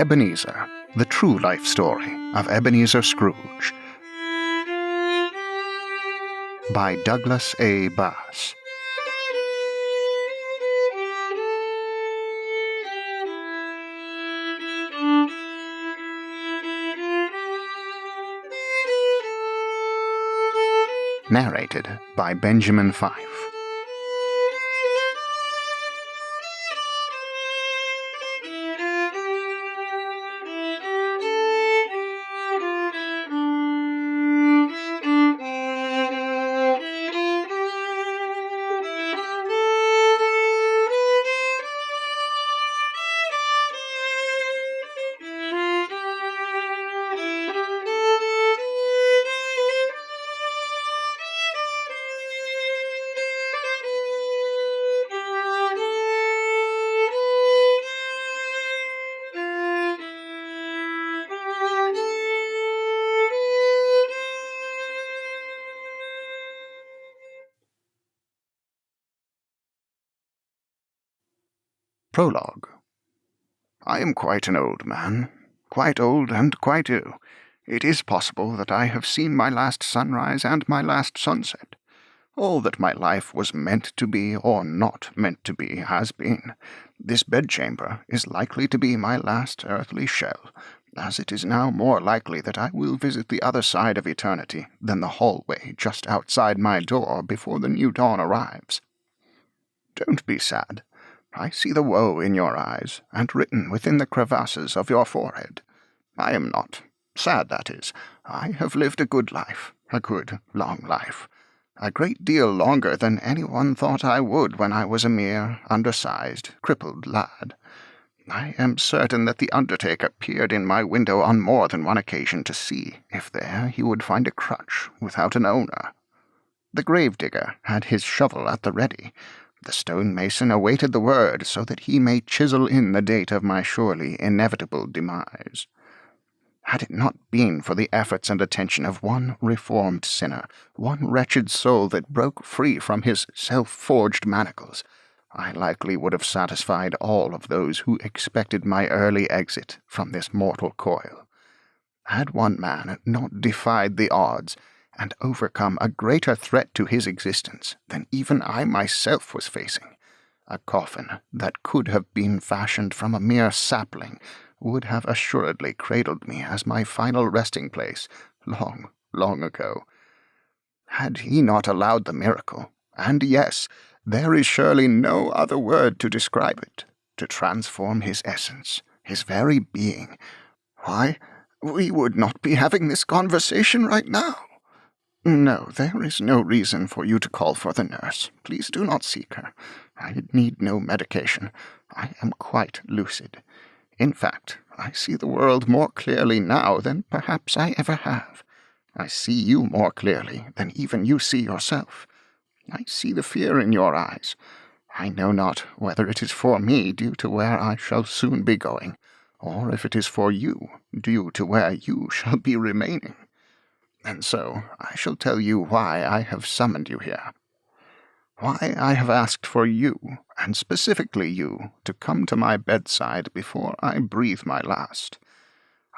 Ebenezer, the true life story of Ebenezer Scrooge, by Douglas A. Bass. Narrated by Benjamin Fife. Prologue. I am quite an old man, quite old and quite ill. It is possible that I have seen my last sunrise and my last sunset. All that my life was meant to be or not meant to be has been. This bedchamber is likely to be my last earthly shell, as it is now more likely that I will visit the other side of eternity than the hallway just outside my door before the new dawn arrives. Don't be sad. I see the woe in your eyes, and written within the crevasses of your forehead. I am not. Sad, that is. I have lived a good life, a good, long life. A great deal longer than anyone thought I would when I was a mere, undersized, crippled lad. I am certain that the undertaker peered in my window on more than one occasion to see if there he would find a crutch without an owner. The gravedigger had his shovel at the ready. The stonemason awaited the word so that he may chisel in the date of my surely inevitable demise. Had it not been for the efforts and attention of one reformed sinner, one wretched soul that broke free from his self-forged manacles, I likely would have satisfied all of those who expected my early exit from this mortal coil. Had one man not defied the odds, and overcome a greater threat to his existence than even I myself was facing, a coffin that could have been fashioned from a mere sapling would have assuredly cradled me as my final resting place long, long ago. Had he not allowed the miracle, and yes, there is surely no other word to describe it, to transform his essence, his very being, why, we would not be having this conversation right now. No, there is no reason for you to call for the nurse. Please do not seek her. I need no medication. I am quite lucid. In fact, I see the world more clearly now than perhaps I ever have. I see you more clearly than even you see yourself. I see the fear in your eyes. I know not whether it is for me due to where I shall soon be going, or if it is for you due to where you shall be remaining. And so I shall tell you why I have summoned you here. Why I have asked for you, and specifically you, to come to my bedside before I breathe my last.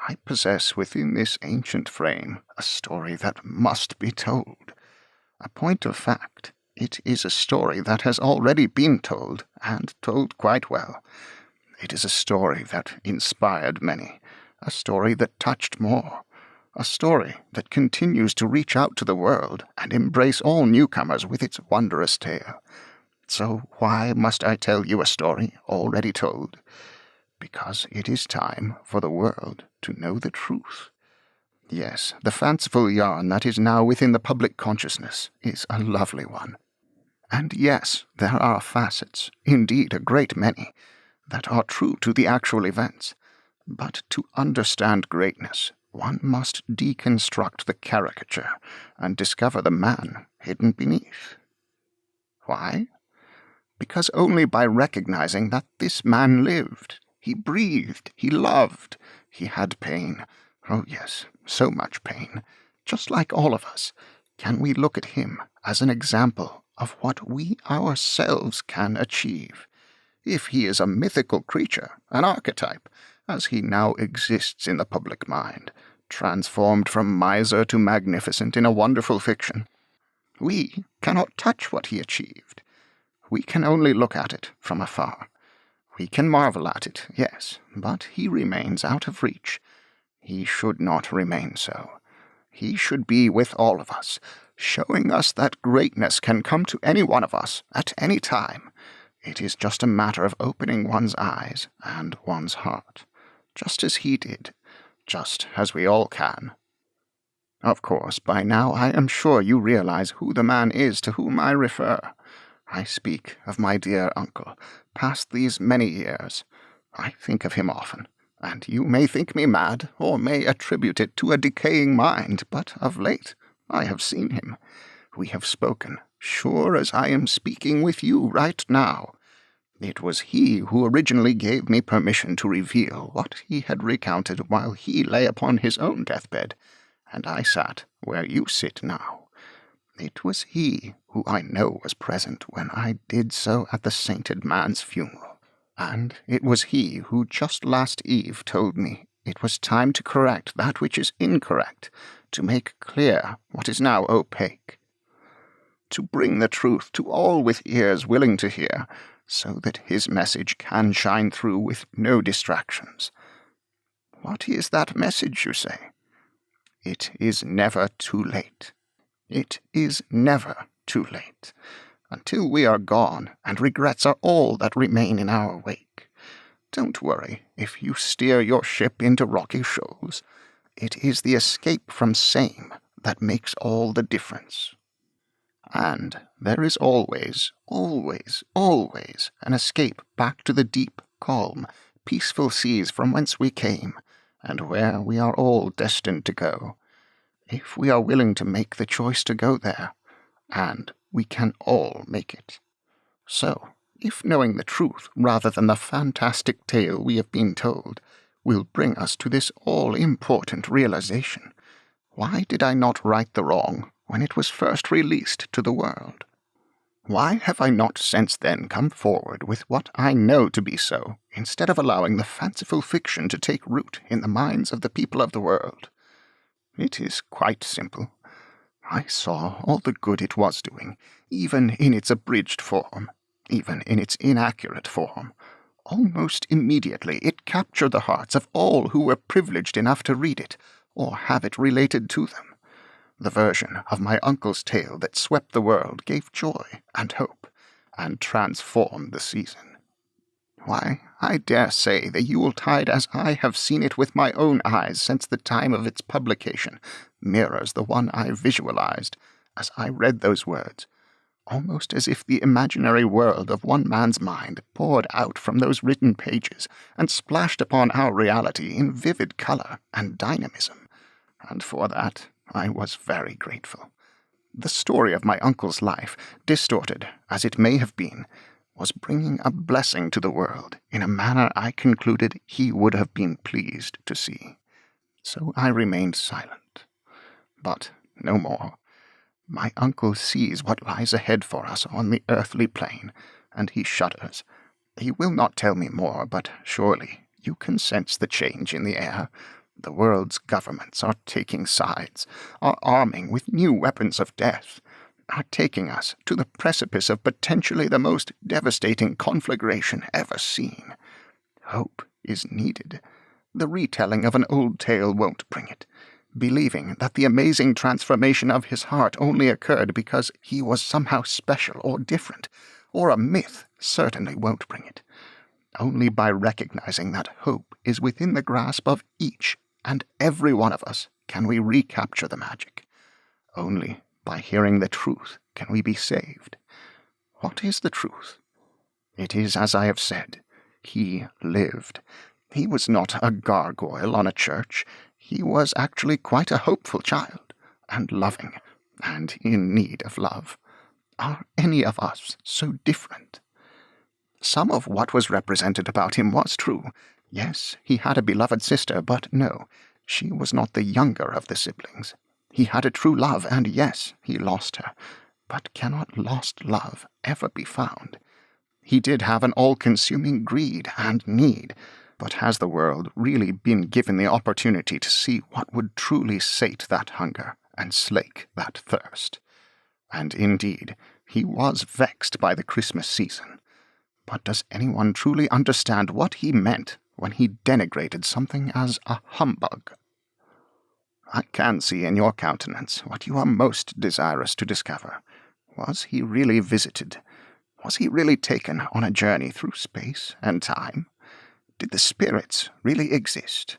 I possess within this ancient frame a story that must be told. A point of fact, it is a story that has already been told, and told quite well. It is a story that inspired many, a story that touched more. A story that continues to reach out to the world and embrace all newcomers with its wondrous tale. So why must I tell you a story already told? Because it is time for the world to know the truth. Yes, the fanciful yarn that is now within the public consciousness is a lovely one. And yes, there are facets, indeed a great many, that are true to the actual events. But to understand greatness, one must deconstruct the caricature and discover the man hidden beneath. Why? Because only by recognizing that this man lived, he breathed, he loved, he had pain. Oh yes, so much pain. Just like all of us, can we look at him as an example of what we ourselves can achieve. If he is a mythical creature, an archetype, as he now exists in the public mind, transformed from miser to magnificent in a wonderful fiction. We cannot touch what he achieved. We can only look at it from afar. We can marvel at it, yes, but he remains out of reach. He should not remain so. He should be with all of us, showing us that greatness can come to any one of us at any time. It is just a matter of opening one's eyes and one's heart, just as he did, just as we all can. Of course, by now I am sure you realize who the man is to whom I refer. I speak of my dear uncle, past these many years. I think of him often, and you may think me mad, or may attribute it to a decaying mind, but of late I have seen him. We have spoken, sure as I am speaking with you right now. It was he who originally gave me permission to reveal what he had recounted while he lay upon his own deathbed, and I sat where you sit now. It was he who I know was present when I did so at the sainted man's funeral, and it was he who just last eve told me it was time to correct that which is incorrect, to make clear what is now opaque, to bring the truth to all with ears willing to hear, so that his message can shine through with no distractions. What is that message, you say? It is never too late. It is never too late, until we are gone and regrets are all that remain in our wake. Don't worry if you steer your ship into rocky shoals. It is the escape from shame that makes all the difference. And there is always, always, always an escape back to the deep, calm, peaceful seas from whence we came, and where we are all destined to go, if we are willing to make the choice to go there, and we can all make it. So, if knowing the truth rather than the fantastic tale we have been told will bring us to this all-important realization, why did I not right the wrong when it was first released to the world? Why have I not since then come forward with what I know to be so, instead of allowing the fanciful fiction to take root in the minds of the people of the world? It is quite simple. I saw all the good it was doing, even in its abridged form, even in its inaccurate form. Almost immediately it captured the hearts of all who were privileged enough to read it, or have it related to them. The version of my uncle's tale that swept the world gave joy and hope, and transformed the season. Why, I dare say the Yuletide as I have seen it with my own eyes since the time of its publication mirrors the one I visualized as I read those words, almost as if the imaginary world of one man's mind poured out from those written pages and splashed upon our reality in vivid color and dynamism, and for that I was very grateful. The story of my uncle's life, distorted as it may have been, was bringing a blessing to the world in a manner I concluded he would have been pleased to see. So I remained silent. But no more. My uncle sees what lies ahead for us on the earthly plane, and he shudders. He will not tell me more, but surely you can sense the change in the air. The world's governments are taking sides, are arming with new weapons of death, are taking us to the precipice of potentially the most devastating conflagration ever seen. Hope is needed. The retelling of an old tale won't bring it. Believing that the amazing transformation of his heart only occurred because he was somehow special or different, or a myth, certainly won't bring it. Only by recognizing that hope is within the grasp of each and every one of us can we recapture the magic. Only by hearing the truth can we be saved. What is the truth? It is as I have said. He lived. He was not a gargoyle on a church. He was actually quite a hopeful child, and loving, and in need of love. Are any of us so different? Some of what was represented about him was true. Yes, he had a beloved sister, but no, she was not the younger of the siblings. He had a true love, and yes, he lost her. But cannot lost love ever be found? He did have an all-consuming greed and need, But has the world really been given the opportunity to see what would truly sate that hunger and slake that thirst? And indeed, he was vexed by the Christmas season. But does anyone truly understand what he meant when he denigrated something as a humbug? I can see in your countenance what you are most desirous to discover. Was he really visited? Was he really taken on a journey through space and time? Did the spirits really exist?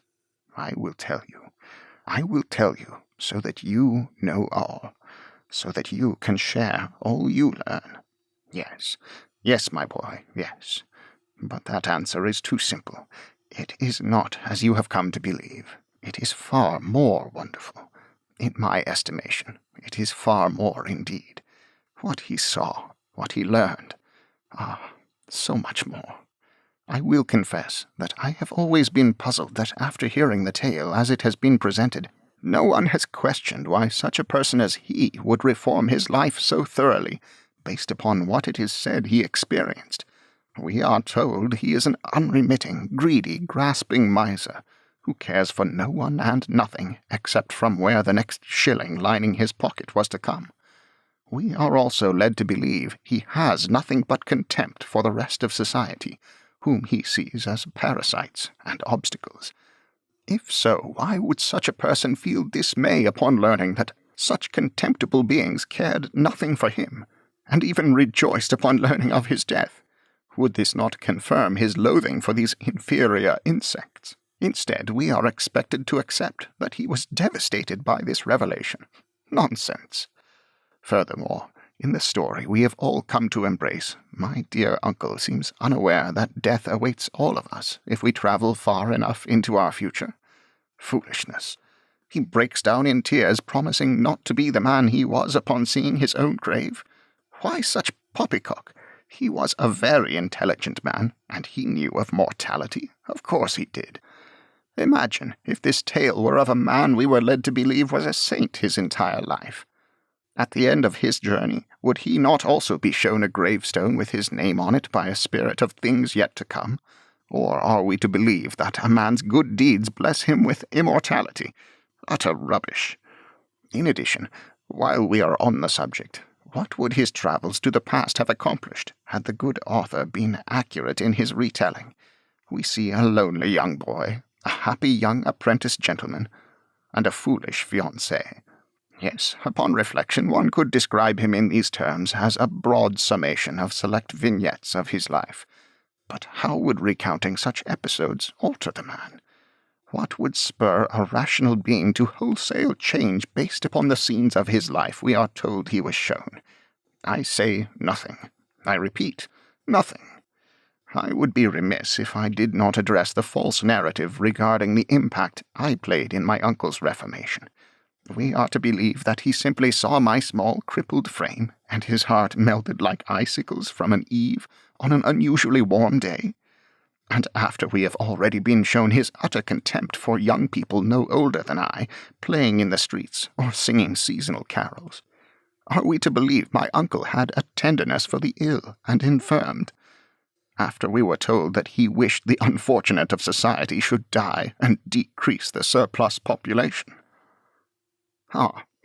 I will tell you. I will tell you, so that you know all, so that you can share all you learn. Yes, yes, my boy, yes. But that answer is too simple. It is not as you have come to believe. It is far more wonderful. In my estimation, it is far more indeed. What he saw, what he learned. So much more. I will confess that I have always been puzzled that after hearing the tale as it has been presented, no one has questioned why such a person as he would reform his life so thoroughly, based upon what it is said he experienced. We are told he is an unremitting, greedy, grasping miser, who cares for no one and nothing except from where the next shilling lining his pocket was to come. We are also led to believe he has nothing but contempt for the rest of society, whom he sees as parasites and obstacles. If so, why would such a person feel dismay upon learning that such contemptible beings cared nothing for him, and even rejoiced upon learning of his death? Would this not confirm his loathing for these inferior insects? Instead, we are expected to accept that he was devastated by this revelation. Nonsense. Furthermore, in the story we have all come to embrace, my dear uncle seems unaware that death awaits all of us if we travel far enough into our future. Foolishness. He breaks down in tears, promising not to be the man he was upon seeing his own grave. Why such poppycock? He was a very intelligent man, and he knew of mortality. Of course he did. Imagine if this tale were of a man we were led to believe was a saint his entire life. At the end of his journey, would he not also be shown a gravestone with his name on it by a spirit of things yet to come? Or are we to believe that a man's good deeds bless him with immortality? Utter rubbish. In addition, while we are on the subject, what would his travels to the past have accomplished had the good author been accurate in his retelling? We see a lonely young boy, a happy young apprentice gentleman, and a foolish fiancée. Yes, upon reflection one could describe him in these terms as a broad summation of select vignettes of his life. But how would recounting such episodes alter the man? What would spur a rational being to wholesale change based upon the scenes of his life we are told he was shown? I say nothing. I repeat, nothing. I would be remiss if I did not address the false narrative regarding the impact I played in my uncle's reformation. We are to believe that he simply saw my small, crippled frame, and his heart melted like icicles from an eave on an unusually warm day. And after we have already been shown his utter contempt for young people no older than I, playing in the streets or singing seasonal carols. Are we to believe my uncle had a tenderness for the ill and infirmed? After we were told that he wished the unfortunate of society should die and decrease the surplus population.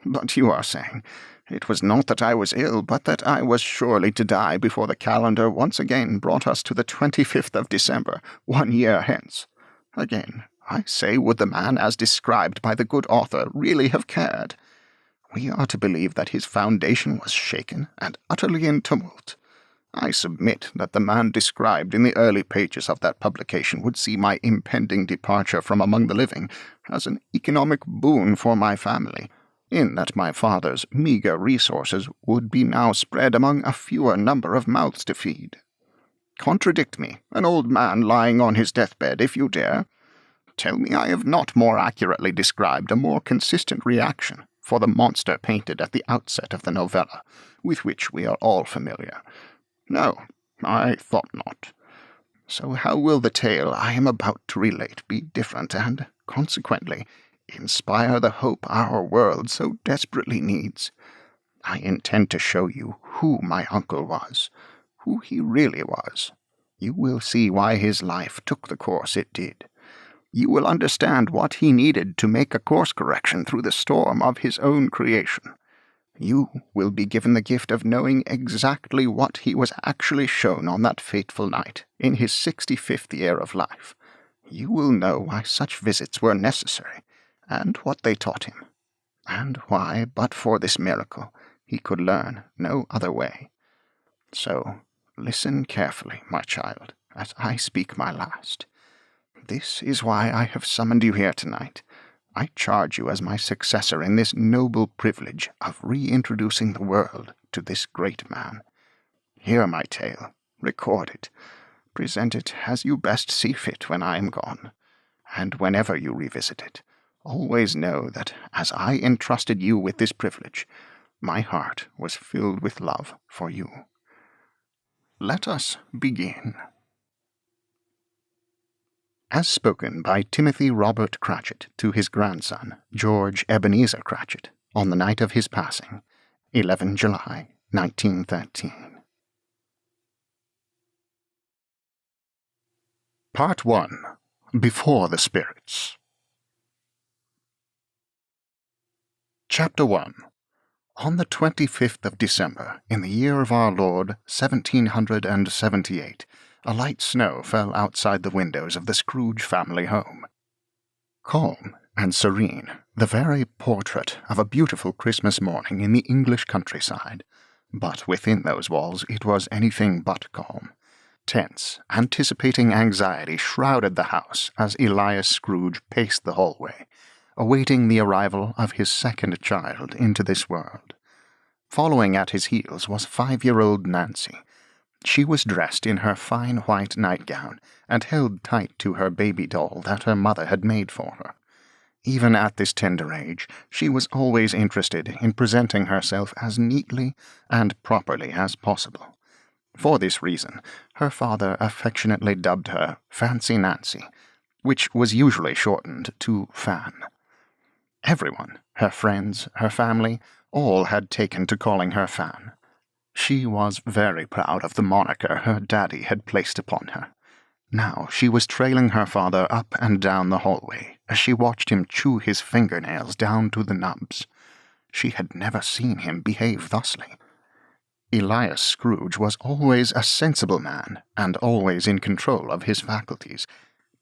But you are saying, it was not that I was ill, but that I was surely to die before the calendar once again brought us to the 25th of December, 1 year hence. Again, I say, would the man as described by the good author really have cared? We are to believe that his foundation was shaken and utterly in tumult. I submit that the man described in the early pages of that publication would see my impending departure from among the living as an economic boon for my family, in that my father's meagre resources would be now spread among a fewer number of mouths to feed. Contradict me, an old man lying on his deathbed, if you dare. Tell me I have not more accurately described a more consistent reaction for the monster painted at the outset of the novella, with which we are all familiar. No, I thought not. So how will the tale I am about to relate be different and, consequently, inspire the hope our world so desperately needs? I intend to show you who my uncle was, who he really was. You will see why his life took the course it did. You will understand what he needed to make a course correction through the storm of his own creation. You will be given the gift of knowing exactly what he was actually shown on that fateful night, in his 65th year of life. You will know why such visits were necessary, and what they taught him, and why, but for this miracle, he could learn no other way. So, listen carefully, my child, as I speak my last. This is why I have summoned you here tonight. I charge you as my successor in this noble privilege of reintroducing the world to this great man. Hear my tale, record it, present it as you best see fit when I am gone, and whenever you revisit it, always know that as I entrusted you with this privilege, my heart was filled with love for you. Let us begin. As spoken by Timothy Robert Cratchit to his grandson, George Ebenezer Cratchit, on the night of his passing, 11 July, 1913. Part 1. Before the Spirits. Chapter 1. On the 25th of December, in the year of our Lord, 1778, a light snow fell outside the windows of the Scrooge family home. Calm and serene, the very portrait of a beautiful Christmas morning in the English countryside, but within those walls it was anything but calm. Tense, anticipating anxiety shrouded the house as Elias Scrooge paced the hallway, awaiting the arrival of his second child into this world. Following at his heels was 5-year-old Nancy. She was dressed in her fine white nightgown and held tight to her baby doll that her mother had made for her. Even at this tender age, she was always interested in presenting herself as neatly and properly as possible. For this reason, her father affectionately dubbed her Fancy Nancy, which was usually shortened to Fan. Everyone, her friends, her family, all had taken to calling her Fan. She was very proud of the moniker her daddy had placed upon her. Now she was trailing her father up and down the hallway as she watched him chew his fingernails down to the nubs. She had never seen him behave thusly. Elias Scrooge was always a sensible man and always in control of his faculties,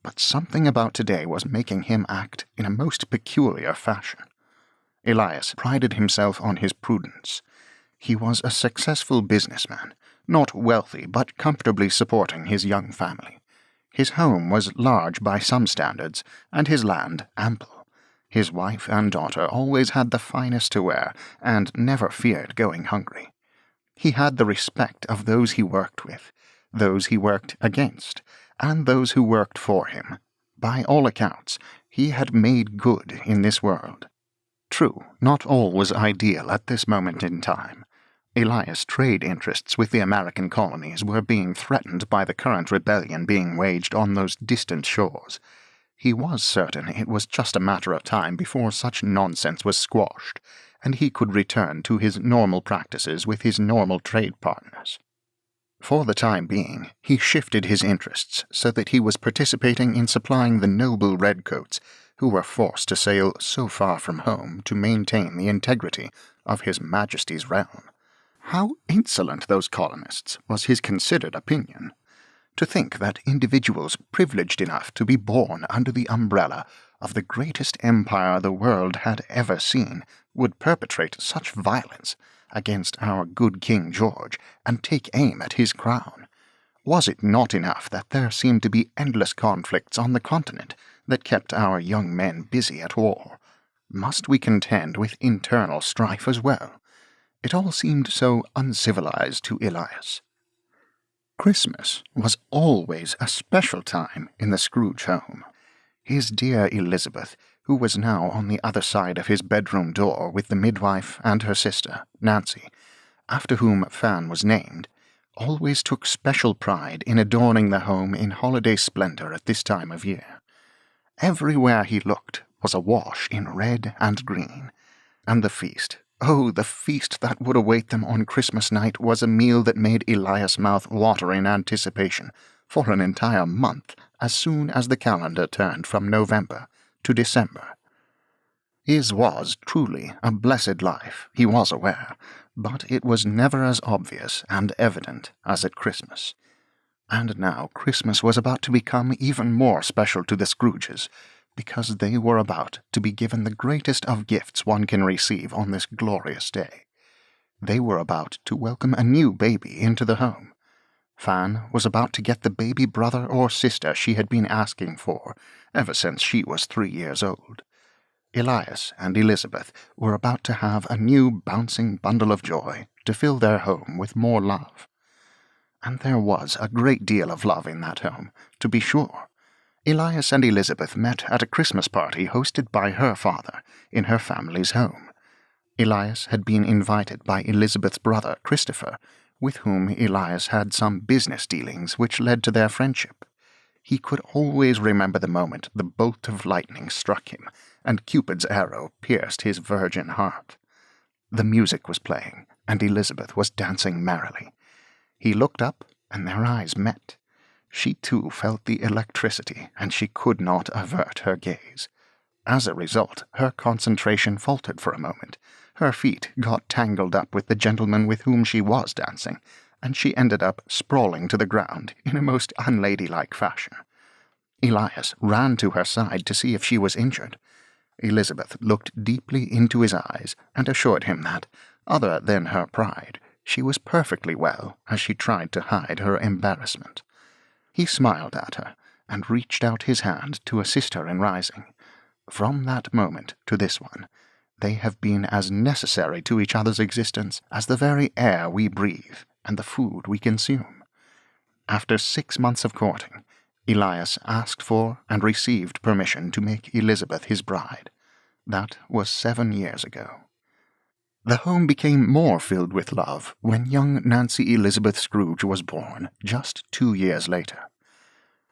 but something about today was making him act in a most peculiar fashion. Elias prided himself on his prudence. He was a successful businessman, not wealthy but comfortably supporting his young family. His home was large by some standards, and his land ample. His wife and daughter always had the finest to wear, and never feared going hungry. He had the respect of those he worked with, those he worked against, and those who worked for him. By all accounts, he had made good in this world. True, not all was ideal at this moment in time. Elias' trade interests with the American colonies were being threatened by the current rebellion being waged on those distant shores. He was certain it was just a matter of time before such nonsense was squashed, and he could return to his normal practices with his normal trade partners. For the time being, he shifted his interests so that he was participating in supplying the noble redcoats who were forced to sail so far from home to maintain the integrity of His Majesty's realm. How insolent those colonists was his considered opinion. To think that individuals privileged enough to be born under the umbrella of the greatest empire the world had ever seen would perpetrate such violence against our good King George and take aim at his crown. Was it not enough that there seemed to be endless conflicts on the continent that kept our young men busy at war? Must we contend with internal strife as well? It all seemed so uncivilized to Elias. Christmas was always a special time in the Scrooge home. His dear Elizabeth, who was now on the other side of his bedroom door with the midwife and her sister, Nancy, after whom Fan was named, always took special pride in adorning the home in holiday splendor at this time of year. Everywhere he looked was awash in red and green, and the feast, oh, the feast that would await them on Christmas night was a meal that made Elias' mouth water in anticipation, for an entire month as soon as the calendar turned from November to December. His was truly a blessed life, he was aware, but it was never as obvious and evident as at Christmas. And now Christmas was about to become even more special to the Scrooges, because they were about to be given the greatest of gifts one can receive on this glorious day. They were about to welcome a new baby into the home. Fan was about to get the baby brother or sister she had been asking for ever since she was 3 years old. Elias and Elizabeth were about to have a new bouncing bundle of joy to fill their home with more love. And there was a great deal of love in that home, to be sure. Elias and Elizabeth met at a Christmas party hosted by her father in her family's home. Elias had been invited by Elizabeth's brother, Christopher, with whom Elias had some business dealings which led to their friendship. He could always remember the moment the bolt of lightning struck him, and Cupid's arrow pierced his virgin heart. The music was playing, and Elizabeth was dancing merrily. He looked up, and their eyes met. She too felt the electricity, and she could not avert her gaze. As a result, her concentration faltered for a moment. Her feet got tangled up with the gentleman with whom she was dancing, and she ended up sprawling to the ground in a most unladylike fashion. Elias ran to her side to see if she was injured. Elizabeth looked deeply into his eyes and assured him that, other than her pride, she was perfectly well as she tried to hide her embarrassment. He smiled at her and reached out his hand to assist her in rising. From that moment to this one, they have been as necessary to each other's existence as the very air we breathe and the food we consume. After 6 months of courting, Elias asked for and received permission to make Elizabeth his bride. That was 7 years ago. The home became more filled with love when young Nancy Elizabeth Scrooge was born, just 2 years later.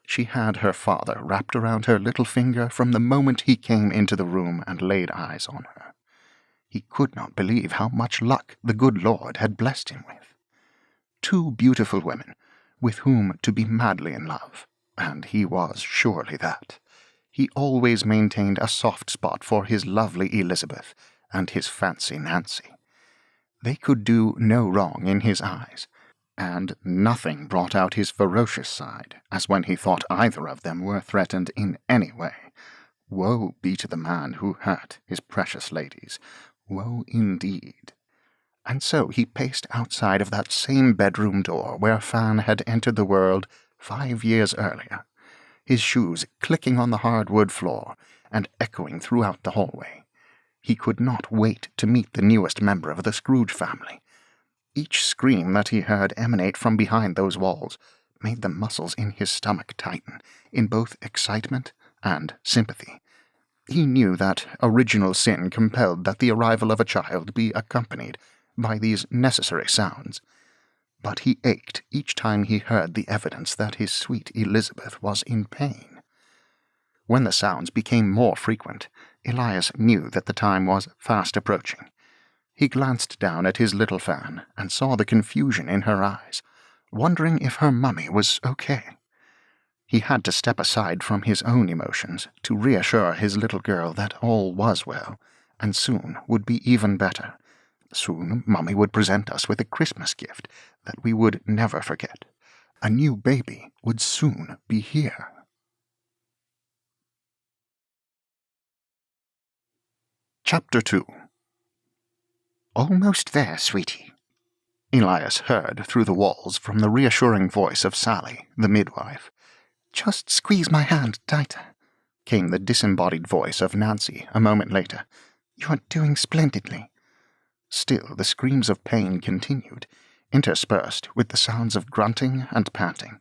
She had her father wrapped around her little finger from the moment he came into the room and laid eyes on her. He could not believe how much luck the good Lord had blessed him with. 2 beautiful women, with whom to be madly in love, and he was surely that. He always maintained a soft spot for his lovely Elizabeth and his fancy Nancy. They could do no wrong in his eyes, and nothing brought out his ferocious side, as when he thought either of them were threatened in any way. Woe be to the man who hurt his precious ladies. Woe indeed. And so he paced outside of that same bedroom door where Fan had entered the world 5 years earlier, his shoes clicking on the hardwood floor and echoing throughout the hallway. He could not wait to meet the newest member of the Scrooge family. Each scream that he heard emanate from behind those walls made the muscles in his stomach tighten in both excitement and sympathy. He knew that original sin compelled that the arrival of a child be accompanied by these necessary sounds, but he ached each time he heard the evidence that his sweet Elizabeth was in pain. When the sounds became more frequent, Elias knew that the time was fast approaching. He glanced down at his little Fan and saw the confusion in her eyes, wondering if her mummy was okay. He had to step aside from his own emotions to reassure his little girl that all was well, and soon would be even better. Soon Mummy would present us with a Christmas gift that we would never forget. A new baby would soon be here. Chapter 2. "Almost there, sweetie," Elias heard through the walls from the reassuring voice of Sally, the midwife. "Just squeeze my hand tighter," came the disembodied voice of Nancy a moment later. "You're doing splendidly." Still the screams of pain continued, interspersed with the sounds of grunting and panting.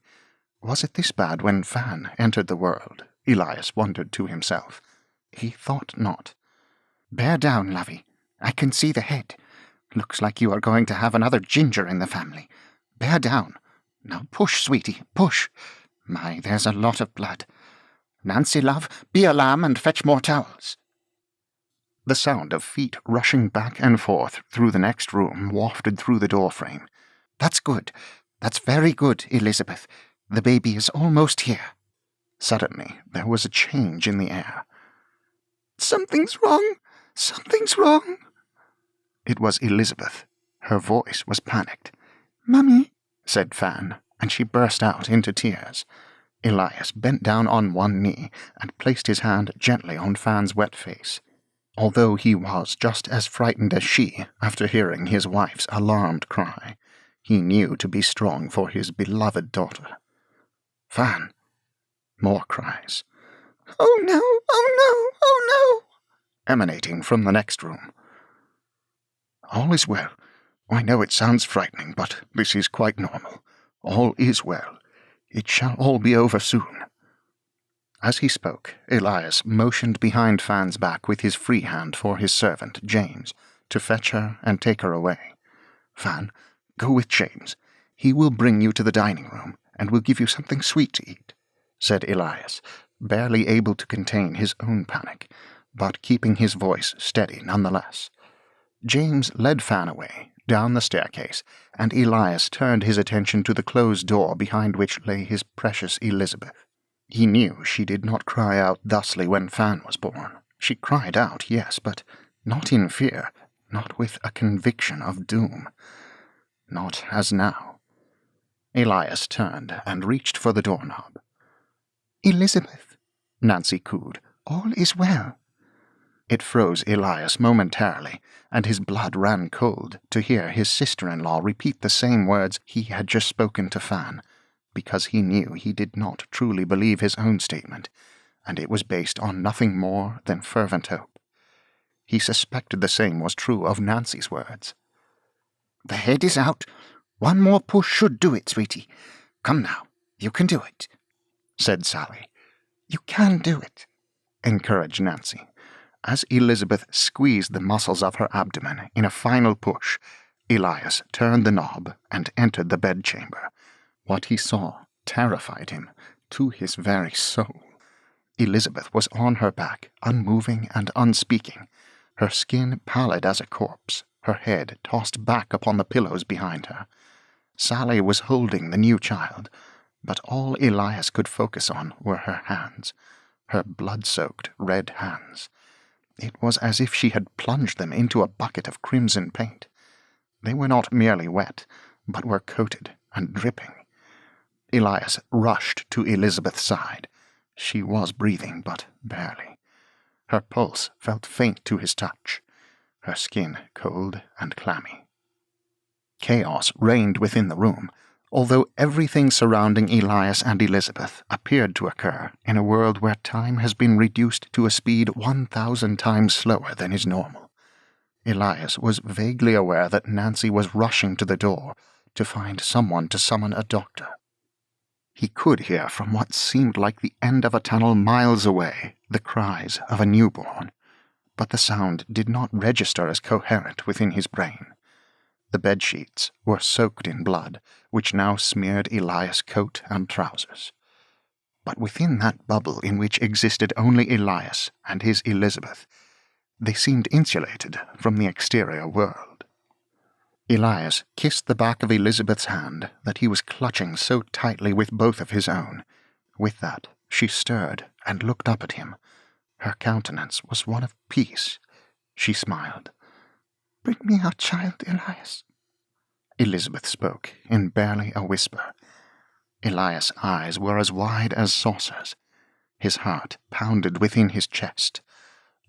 Was it this bad when Fan entered the world? Elias wondered to himself. He thought not. "Bear down, lovey. I can see the head. Looks like you are going to have another ginger in the family. Bear down. Now push, sweetie, push. My, there's a lot of blood. Nancy, love, be a lamb and fetch more towels." The sound of feet rushing back and forth through the next room wafted through the doorframe. "That's good. That's very good, Elizabeth. The baby is almost here." Suddenly, there was a change in the air. "Something's wrong! Something's wrong!" It was Elizabeth. Her voice was panicked. "Mummy," said Fan, and she burst out into tears. Elias bent down on one knee and placed his hand gently on Fan's wet face. Although he was just as frightened as she after hearing his wife's alarmed cry, he knew to be strong for his beloved daughter. "Fan!" More cries. "Oh no! Oh no! Oh no!" emanating from the next room. "All is well. I know it sounds frightening, but this is quite normal. All is well. It shall all be over soon." As he spoke, Elias motioned behind Fan's back with his free hand for his servant, James, to fetch her and take her away. "Fan, go with James. He will bring you to the dining room, and will give you something sweet to eat," said Elias, barely able to contain his own panic, but keeping his voice steady nonetheless. James led Fan away, down the staircase, and Elias turned his attention to the closed door behind which lay his precious Elizabeth. He knew she did not cry out thusly when Fan was born. She cried out, yes, but not in fear, not with a conviction of doom. Not as now. Elias turned and reached for the doorknob. "Elizabeth," Nancy cooed, "all is well." It froze Elias momentarily, and his blood ran cold to hear his sister-in-law repeat the same words he had just spoken to Fan, because he knew he did not truly believe his own statement, and it was based on nothing more than fervent hope. He suspected the same was true of Nancy's words. "The head is out. One more push should do it, sweetie. Come now, you can do it," said Sally. "You can do it," encouraged Nancy. As Elizabeth squeezed the muscles of her abdomen in a final push, Elias turned the knob and entered the bedchamber. What he saw terrified him to his very soul. Elizabeth was on her back, unmoving and unspeaking, her skin pallid as a corpse, her head tossed back upon the pillows behind her. Sally was holding the new child, but all Elias could focus on were her hands, her blood-soaked red hands. It was as if she had plunged them into a bucket of crimson paint. They were not merely wet, but were coated and dripping. Elias rushed to Elizabeth's side. She was breathing, but barely. Her pulse felt faint to his touch, her skin cold and clammy. Chaos reigned within the room, although everything surrounding Elias and Elizabeth appeared to occur in a world where time has been reduced to a speed 1,000 times slower than is normal. Elias was vaguely aware that Nancy was rushing to the door to find someone to summon a doctor. He could hear from what seemed like the end of a tunnel miles away the cries of a newborn, but the sound did not register as coherent within his brain. The bedsheets were soaked in blood, which now smeared Elias' coat and trousers. But within that bubble in which existed only Elias and his Elizabeth, they seemed insulated from the exterior world. Elias kissed the back of Elizabeth's hand that he was clutching so tightly with both of his own. With that, she stirred and looked up at him. Her countenance was one of peace. She smiled. "Bring me our child, Elias," Elizabeth spoke in barely a whisper. Elias' eyes were as wide as saucers. His heart pounded within his chest.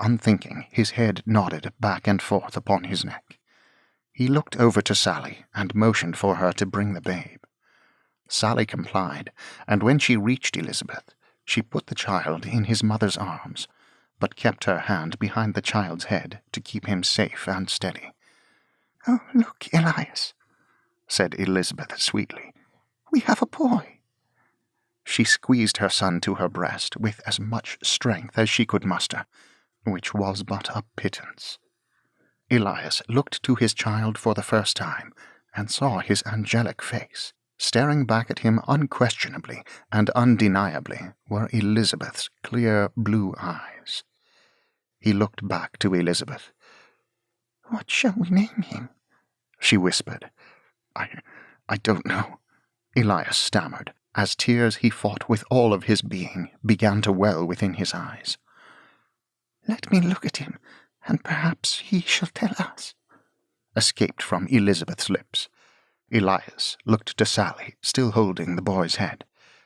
Unthinking, his head nodded back and forth upon his neck. He looked over to Sally and motioned for her to bring the babe. Sally complied, and when she reached Elizabeth, she put the child in his mother's arms, but kept her hand behind the child's head to keep him safe and steady. "Oh, look, Elias," said Elizabeth sweetly. "We have a boy." She squeezed her son to her breast with as much strength as she could muster, which was but a pittance. Elias looked to his child for the first time, and saw his angelic face. Staring back at him unquestionably and undeniably were Elizabeth's clear blue eyes. He looked back to Elizabeth. "What shall we name him?" she whispered. I don't know," Elias stammered, as tears he fought with all of his being began to well within his eyes. "Let me look at him, and perhaps he shall tell us," escaped from Elizabeth's lips. Elias looked to Sally, still holding the boy's head,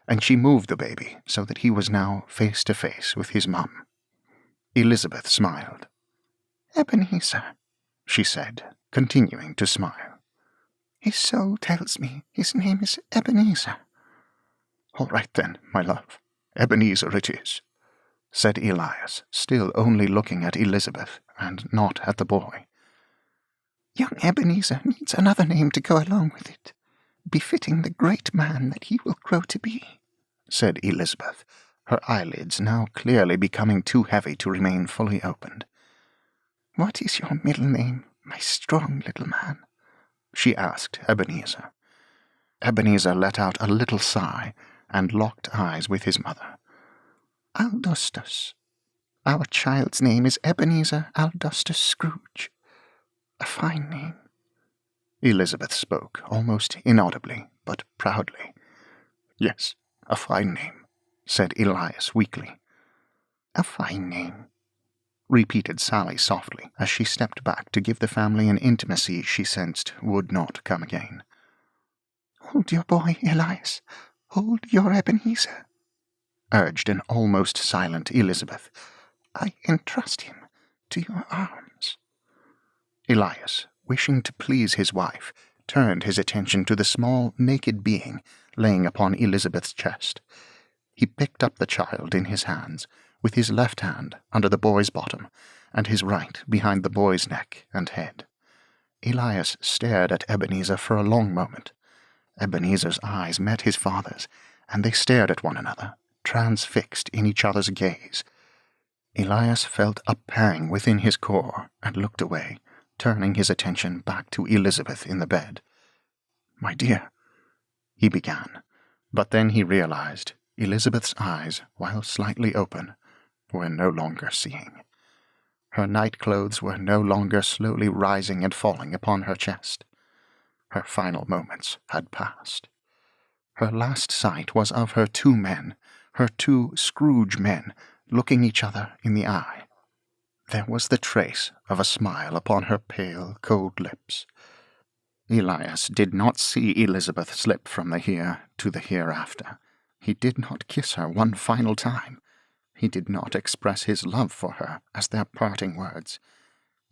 and she moved the baby so that he was now face to face with his mum. Elizabeth smiled. "Ebenezer," she said, continuing to smile. "His soul tells me his name is Ebenezer." "All right then, my love. Ebenezer it is," said Elias, still only looking at Elizabeth and not at the boy. "Young Ebenezer needs another name to go along with it, befitting the great man that he will grow to be," said Elizabeth, her eyelids now clearly becoming too heavy to remain fully opened. "What is your middle name, my strong little man?" she asked Ebenezer. Ebenezer let out a little sigh and locked eyes with his mother. "Aldostus. Our child's name is Ebenezer Aldostus Scrooge. A fine name." Elizabeth spoke, almost inaudibly, but proudly. "Yes, a fine name," said Elias weakly. "A fine name," repeated Sally softly, as she stepped back to give the family an intimacy she sensed would not come again. "Hold your boy, Elias. Hold your Ebenezer," urged an almost silent Elizabeth. "I entrust him to your arms." Elias, wishing to please his wife, turned his attention to the small, naked being laying upon Elizabeth's chest. He picked up the child in his hands, with his left hand under the boy's bottom, and his right behind the boy's neck and head. Elias stared at Ebenezer for a long moment. Ebenezer's eyes met his father's, and they stared at one another, transfixed in each other's gaze. Elias felt a pang within his core and looked away, turning his attention back to Elizabeth in the bed. "My dear," he began, but then he realized Elizabeth's eyes, while slightly open, were no longer seeing. Her nightclothes were no longer slowly rising and falling upon her chest. Her final moments had passed. Her last sight was of her two men, her two Scrooge men, looking each other in the eye. There was the trace of a smile upon her pale, cold lips. Elias did not see Elizabeth slip from the here to the hereafter. He did not kiss her one final time. He did not express his love for her as their parting words.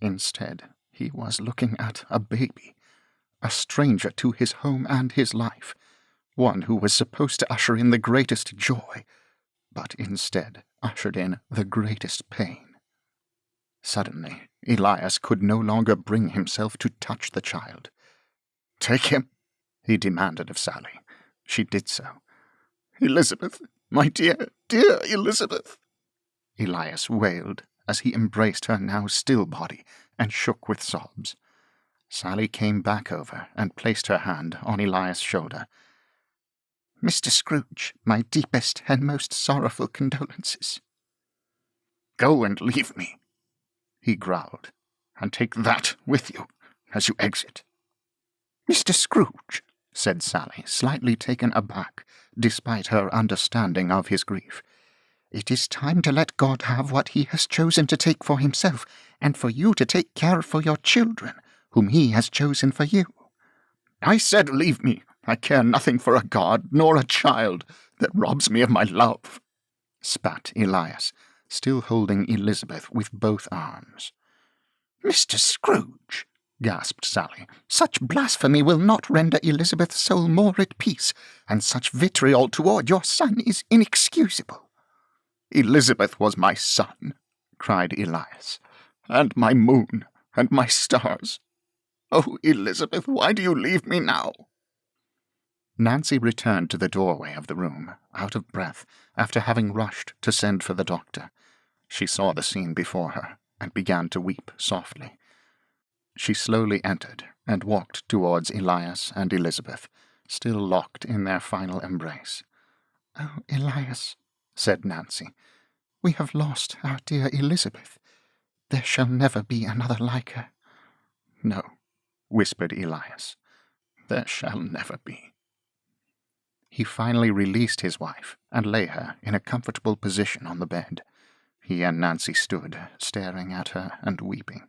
Instead, he was looking at a baby, a stranger to his home and his life, one who was supposed to usher in the greatest joy, but instead ushered in the greatest pain. Suddenly, Elias could no longer bring himself to touch the child. "Take him," he demanded of Sally. She did so. "Elizabeth, my dear, dear Elizabeth," Elias wailed as he embraced her now still body and shook with sobs. Sally came back over and placed her hand on Elias' shoulder. "Mr. Scrooge, my deepest and most sorrowful condolences." "Go and leave me," he growled, "and take that with you as you exit." "Mr. Scrooge," said Sally, slightly taken aback, despite her understanding of his grief. "It is time to let God have what he has chosen to take for himself, and for you to take care for your children, whom he has chosen for you." "I said leave me. I care nothing for a God nor a child that robs me of my love," spat Elias, still holding Elizabeth with both arms. "Mr. Scrooge," gasped Sally, "such blasphemy will not render Elizabeth's soul more at peace, and such vitriol toward your son is inexcusable." "Elizabeth was my son," cried Elias, "and my moon, and my stars. Oh, Elizabeth, why do you leave me now?" Nancy returned to the doorway of the room, out of breath, after having rushed to send for the doctor. She saw the scene before her, and began to weep softly. She slowly entered, and walked towards Elias and Elizabeth, still locked in their final embrace. "Oh, Elias," said Nancy, "we have lost our dear Elizabeth. There shall never be another like her." "No," whispered Elias, "there shall never be." He finally released his wife and lay her in a comfortable position on the bed. He and Nancy stood, staring at her and weeping.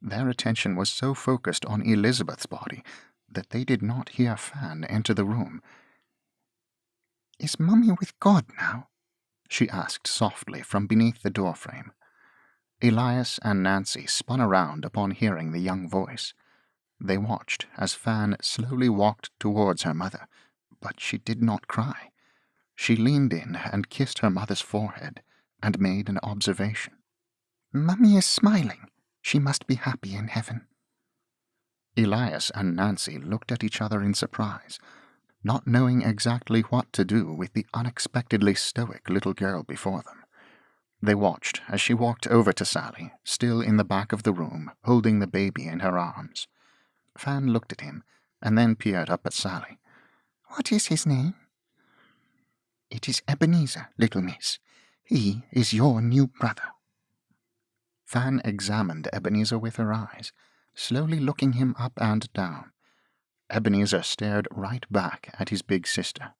Their attention was so focused on Elizabeth's body that they did not hear Fan enter the room. "Is Mummy with God now?" she asked softly from beneath the doorframe. Elias and Nancy spun around upon hearing the young voice. They watched as Fan slowly walked towards her mother, but she did not cry. She leaned in and kissed her mother's forehead and made an observation. "Mummy is smiling. She must be happy in heaven." Elias and Nancy looked at each other in surprise, not knowing exactly what to do with the unexpectedly stoic little girl before them. They watched as she walked over to Sally, still in the back of the room, holding the baby in her arms. Fan looked at him, and then peered up at Sally. "What is his name?" "It is Ebenezer, little miss. He is your new brother." Fan examined Ebenezer with her eyes, slowly looking him up and down. Ebenezer stared right back at his big sister.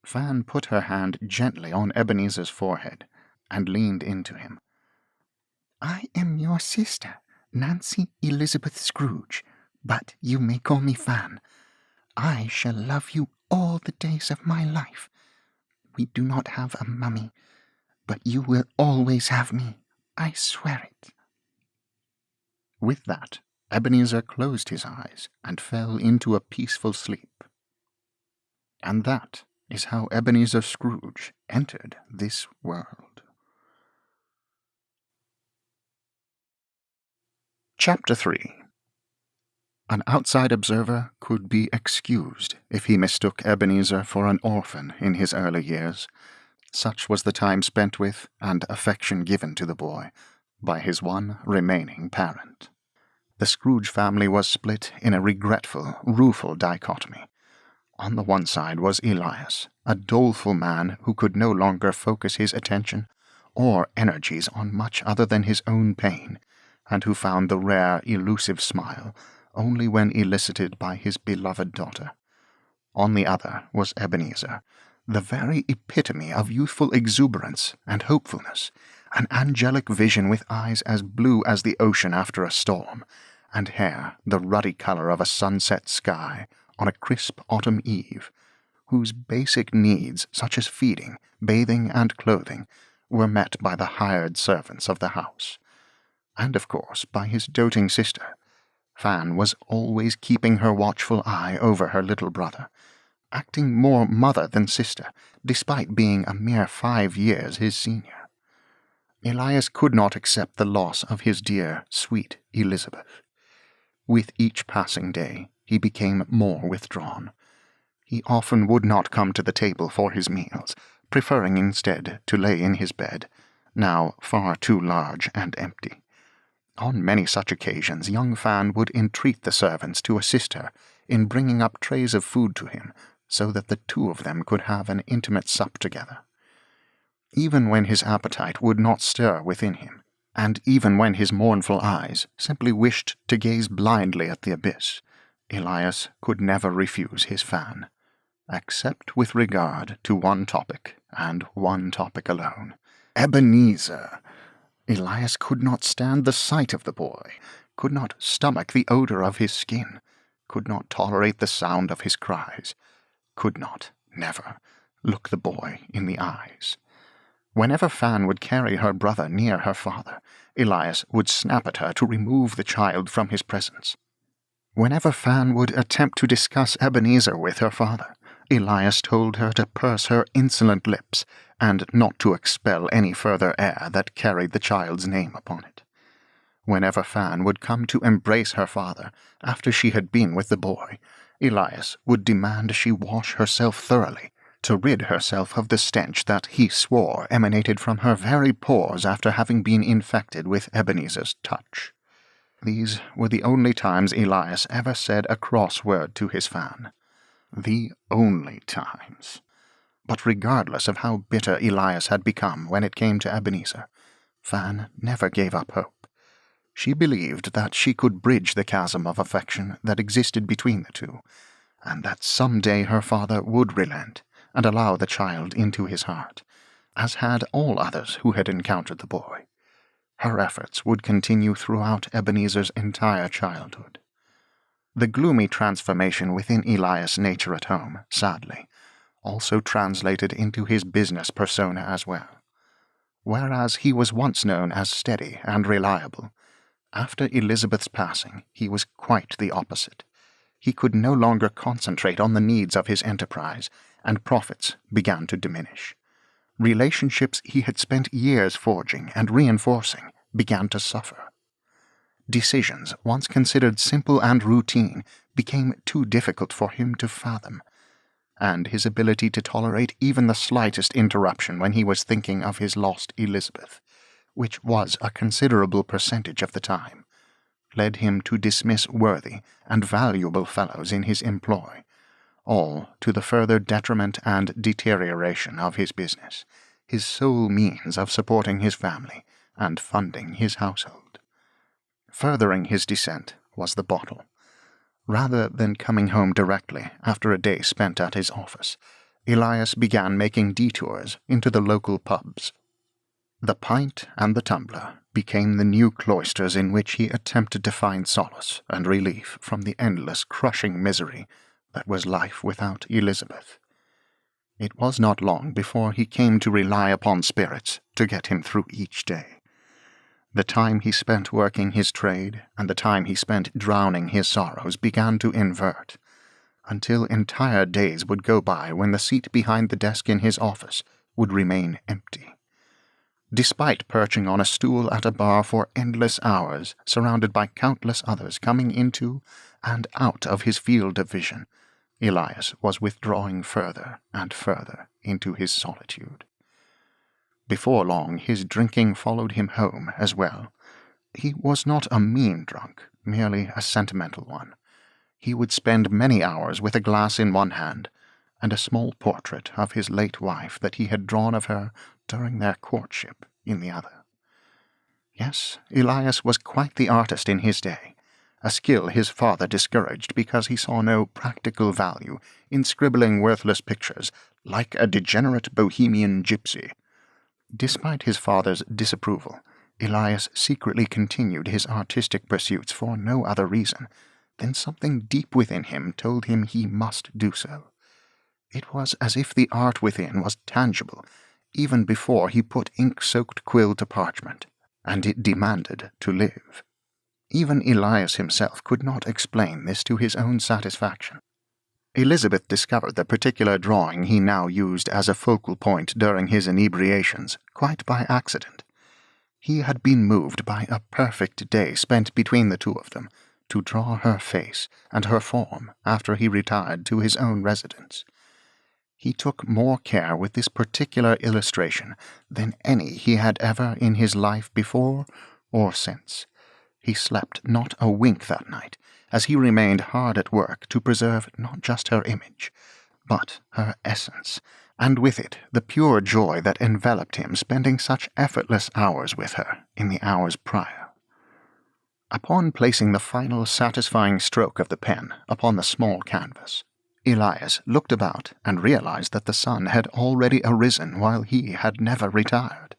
Fan put her hand gently on Ebenezer's forehead and leaned into him. "I am your sister, Nancy Elizabeth Scrooge, but you may call me Fan. I shall love you all the days of my life. We do not have a mummy, but you will always have me. I swear it." With that, Ebenezer closed his eyes and fell into a peaceful sleep. And that is how Ebenezer Scrooge entered this world. Chapter 3. An outside observer could be excused if he mistook Ebenezer for an orphan in his early years. Such was the time spent with and affection given to the boy by his one remaining parent. The Scrooge family was split in a regretful, rueful dichotomy. On the one side was Elias, a doleful man who could no longer focus his attention or energies on much other than his own pain, and who found the rare, elusive smile only when elicited by his beloved daughter. On the other was Ebenezer, the very epitome of youthful exuberance and hopefulness, an angelic vision with eyes as blue as the ocean after a storm, and hair the ruddy color of a sunset sky on a crisp autumn eve, whose basic needs, such as feeding, bathing, and clothing, were met by the hired servants of the house, and of course by his doting sister. Fan was always keeping her watchful eye over her little brother, acting more mother than sister, despite being a mere 5 years his senior. Elias could not accept the loss of his dear, sweet Elizabeth. With each passing day, he became more withdrawn. He often would not come to the table for his meals, preferring instead to lay in his bed, now far too large and empty. On many such occasions, young Fan would entreat the servants to assist her in bringing up trays of food to him, so that the two of them could have an intimate sup together. Even when his appetite would not stir within him, and even when his mournful eyes simply wished to gaze blindly at the abyss, Elias could never refuse his Fan, except with regard to one topic, and one topic alone. Ebenezer! Elias could not stand the sight of the boy, could not stomach the odor of his skin, could not tolerate the sound of his cries, could not, never, look the boy in the eyes. Whenever Fan would carry her brother near her father, Elias would snap at her to remove the child from his presence. Whenever Fan would attempt to discuss Ebenezer with her father, Elias told her to purse her insolent lips and not to expel any further air that carried the child's name upon it. Whenever Fan would come to embrace her father after she had been with the boy, Elias would demand she wash herself thoroughly, to rid herself of the stench that he swore emanated from her very pores after having been infected with Ebenezer's touch. These were the only times Elias ever said a cross word to his Fan. The only times. But regardless of how bitter Elias had become when it came to Ebenezer, Fan never gave up hope. She believed that she could bridge the chasm of affection that existed between the two, and that some day her father would relent and allow the child into his heart, as had all others who had encountered the boy. Her efforts would continue throughout Ebenezer's entire childhood. The gloomy transformation within Elias' nature at home, sadly, also translated into his business persona as well. Whereas he was once known as steady and reliable, after Elizabeth's passing he was quite the opposite. He could no longer concentrate on the needs of his enterprise, and profits began to diminish. Relationships he had spent years forging and reinforcing began to suffer. Decisions, once considered simple and routine, became too difficult for him to fathom, and his ability to tolerate even the slightest interruption when he was thinking of his lost Elizabeth, which was a considerable percentage of the time, led him to dismiss worthy and valuable fellows in his employ, all to the further detriment and deterioration of his business, his sole means of supporting his family and funding his household. Furthering his descent was the bottle. Rather than coming home directly after a day spent at his office, Elias began making detours into the local pubs. The pint and the tumbler became the new cloisters in which he attempted to find solace and relief from the endless crushing misery that was life without Elizabeth. It was not long before he came to rely upon spirits to get him through each day. The time he spent working his trade and the time he spent drowning his sorrows began to invert, until entire days would go by when the seat behind the desk in his office would remain empty. Despite perching on a stool at a bar for endless hours, surrounded by countless others coming into and out of his field of vision, Elias was withdrawing further and further into his solitude. Before long his drinking followed him home as well. He was not a mean drunk, merely a sentimental one. He would spend many hours with a glass in one hand, and a small portrait of his late wife that he had drawn of her during their courtship in the other. Yes, Elias was quite the artist in his day, a skill his father discouraged because he saw no practical value in scribbling worthless pictures like a degenerate bohemian gypsy. Despite his father's disapproval, Elias secretly continued his artistic pursuits for no other reason than something deep within him told him he must do so. It was as if the art within was tangible even before he put ink-soaked quill to parchment, and it demanded to live. Even Elias himself could not explain this to his own satisfaction. Elizabeth discovered the particular drawing he now used as a focal point during his inebriations quite by accident. He had been moved by a perfect day spent between the two of them to draw her face and her form after he retired to his own residence. He took more care with this particular illustration than any he had ever in his life before or since. He slept not a wink that night, as he remained hard at work to preserve not just her image, but her essence, and with it the pure joy that enveloped him spending such effortless hours with her in the hours prior. Upon placing the final satisfying stroke of the pen upon the small canvas, Elias looked about and realized that the sun had already arisen while he had never retired.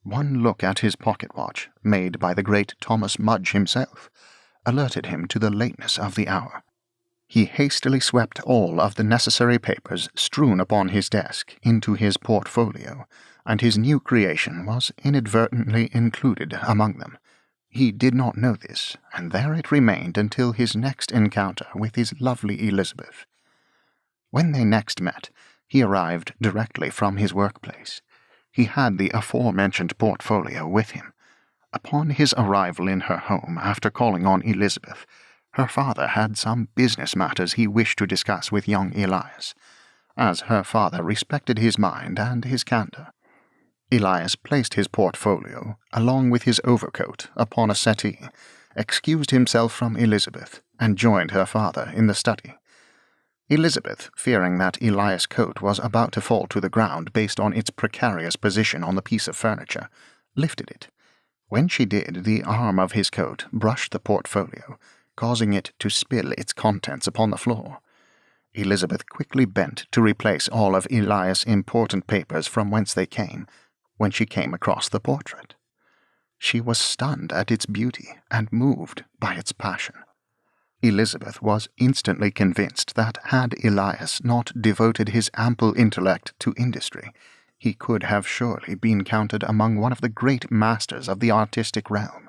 One look at his pocket-watch, made by the great Thomas Mudge himself, alerted him to the lateness of the hour. He hastily swept all of the necessary papers strewn upon his desk into his portfolio, and his new creation was inadvertently included among them. He did not know this, and there it remained until his next encounter with his lovely Elizabeth. When they next met, he arrived directly from his workplace. He had the aforementioned portfolio with him. Upon his arrival in her home after calling on Elizabeth, her father had some business matters he wished to discuss with young Elias, as her father respected his mind and his candor. Elias placed his portfolio, along with his overcoat, upon a settee, excused himself from Elizabeth, and joined her father in the study. Elizabeth, fearing that Elias' coat was about to fall to the ground based on its precarious position on the piece of furniture, lifted it. When she did, the arm of his coat brushed the portfolio, causing it to spill its contents upon the floor. Elizabeth quickly bent to replace all of Elias' important papers from whence they came, when she came across the portrait. She was stunned at its beauty and moved by its passion. Elizabeth was instantly convinced that had Elias not devoted his ample intellect to industry, he could have surely been counted among one of the great masters of the artistic realm.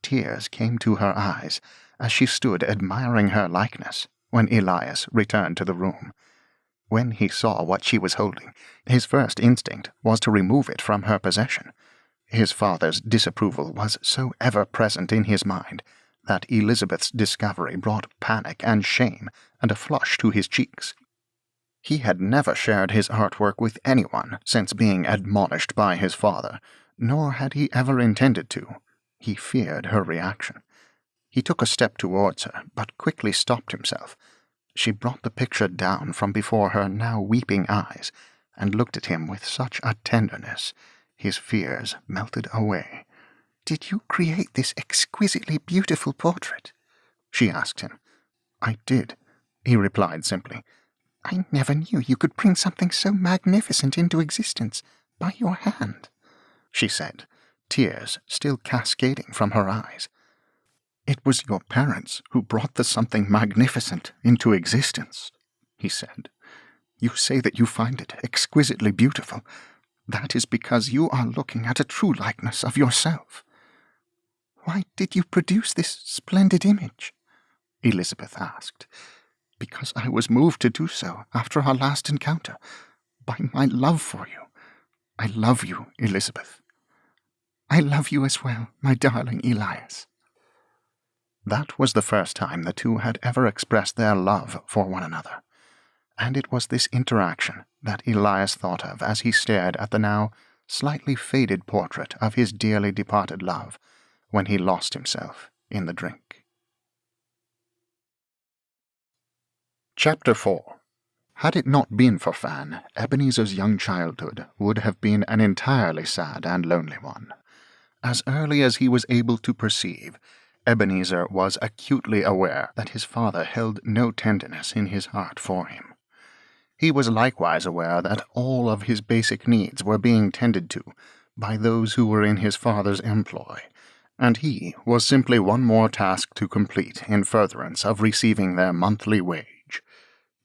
Tears came to her eyes as she stood admiring her likeness when Elias returned to the room. When he saw what she was holding, his first instinct was to remove it from her possession. His father's disapproval was so ever-present in his mind that Elizabeth's discovery brought panic and shame and a flush to his cheeks. He had never shared his artwork with anyone since being admonished by his father, nor had he ever intended to. He feared her reaction. He took a step towards her, but quickly stopped himself. She brought the picture down from before her now weeping eyes, and looked at him with such a tenderness, his fears melted away. "Did you create this exquisitely beautiful portrait?" she asked him. "I did," he replied simply. "I never knew you could bring something so magnificent into existence by your hand," she said, tears still cascading from her eyes. "It was your parents who brought the something magnificent into existence," he said. "You say that you find it exquisitely beautiful. That is because you are looking at a true likeness of yourself." "Why did you produce this splendid image?" Elizabeth asked. "Because I was moved to do so after our last encounter, by my love for you. I love you, Elizabeth." "I love you as well, my darling Elias." That was the first time the two had ever expressed their love for one another, and it was this interaction that Elias thought of as he stared at the now slightly faded portrait of his dearly departed love when he lost himself in the drink. Chapter 4. Had it not been for Fan, Ebenezer's young childhood would have been an entirely sad and lonely one. As early as he was able to perceive, Ebenezer was acutely aware that his father held no tenderness in his heart for him. He was likewise aware that all of his basic needs were being tended to by those who were in his father's employ, and he was simply one more task to complete in furtherance of receiving their monthly wage.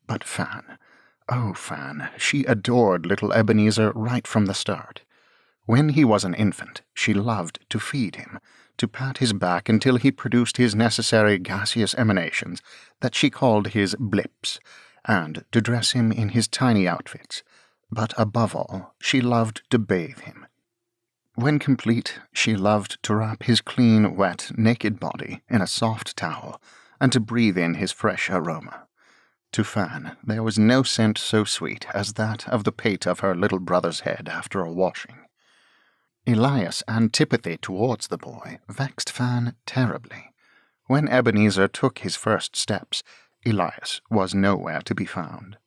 But Fan, oh Fan, she adored little Ebenezer right from the start. When he was an infant, she loved to feed him, to pat his back until he produced his necessary gaseous emanations that she called his blips, and to dress him in his tiny outfits. But above all, she loved to bathe him. When complete, she loved to wrap his clean, wet, naked body in a soft towel, and to breathe in his fresh aroma. To Fan, there was no scent so sweet as that of the pate of her little brother's head after a washing. Elias' antipathy towards the boy vexed Fan terribly. When Ebenezer took his first steps, Elias was nowhere to be found.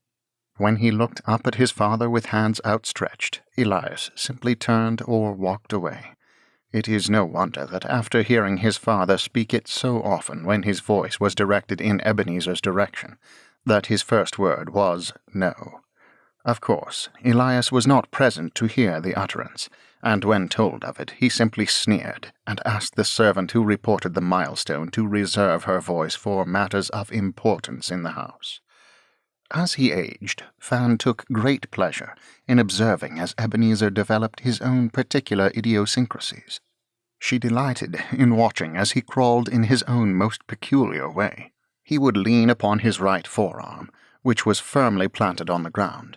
When he looked up at his father with hands outstretched, Elias simply turned or walked away. It is no wonder that after hearing his father speak it so often when his voice was directed in Ebenezer's direction, that his first word was no. Of course, Elias was not present to hear the utterance, and when told of it, he simply sneered and asked the servant who reported the milestone to reserve her voice for matters of importance in the house. As he aged, Fan took great pleasure in observing as Ebenezer developed his own particular idiosyncrasies. She delighted in watching as he crawled in his own most peculiar way. He would lean upon his right forearm, which was firmly planted on the ground.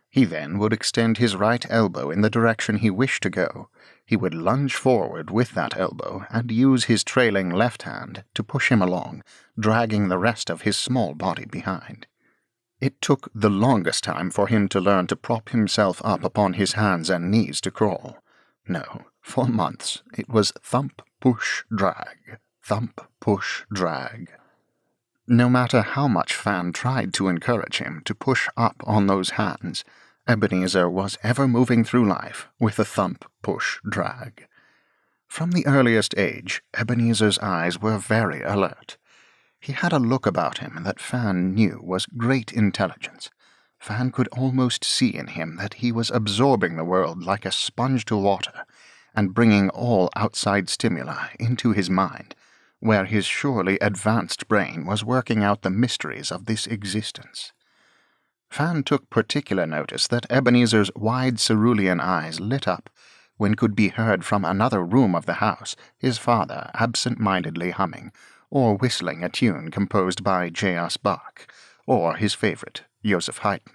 He then would extend his right elbow in the direction he wished to go. He would lunge forward with that elbow and use his trailing left hand to push him along, dragging the rest of his small body behind. It took the longest time for him to learn to prop himself up upon his hands and knees to crawl. No, for months it was thump, push, drag, thump, push, drag. No matter how much Fan tried to encourage him to push up on those hands, Ebenezer was ever moving through life with a thump, push, drag. From the earliest age, Ebenezer's eyes were very alert. He had a look about him that Fan knew was great intelligence. Fan could almost see in him that he was absorbing the world like a sponge to water, and bringing all outside stimuli into his mind, where his surely advanced brain was working out the mysteries of this existence. Fan took particular notice that Ebenezer's wide cerulean eyes lit up when could be heard from another room of the house his father absent-mindedly humming or whistling a tune composed by J.S. Bach, or his favorite, Joseph Haydn.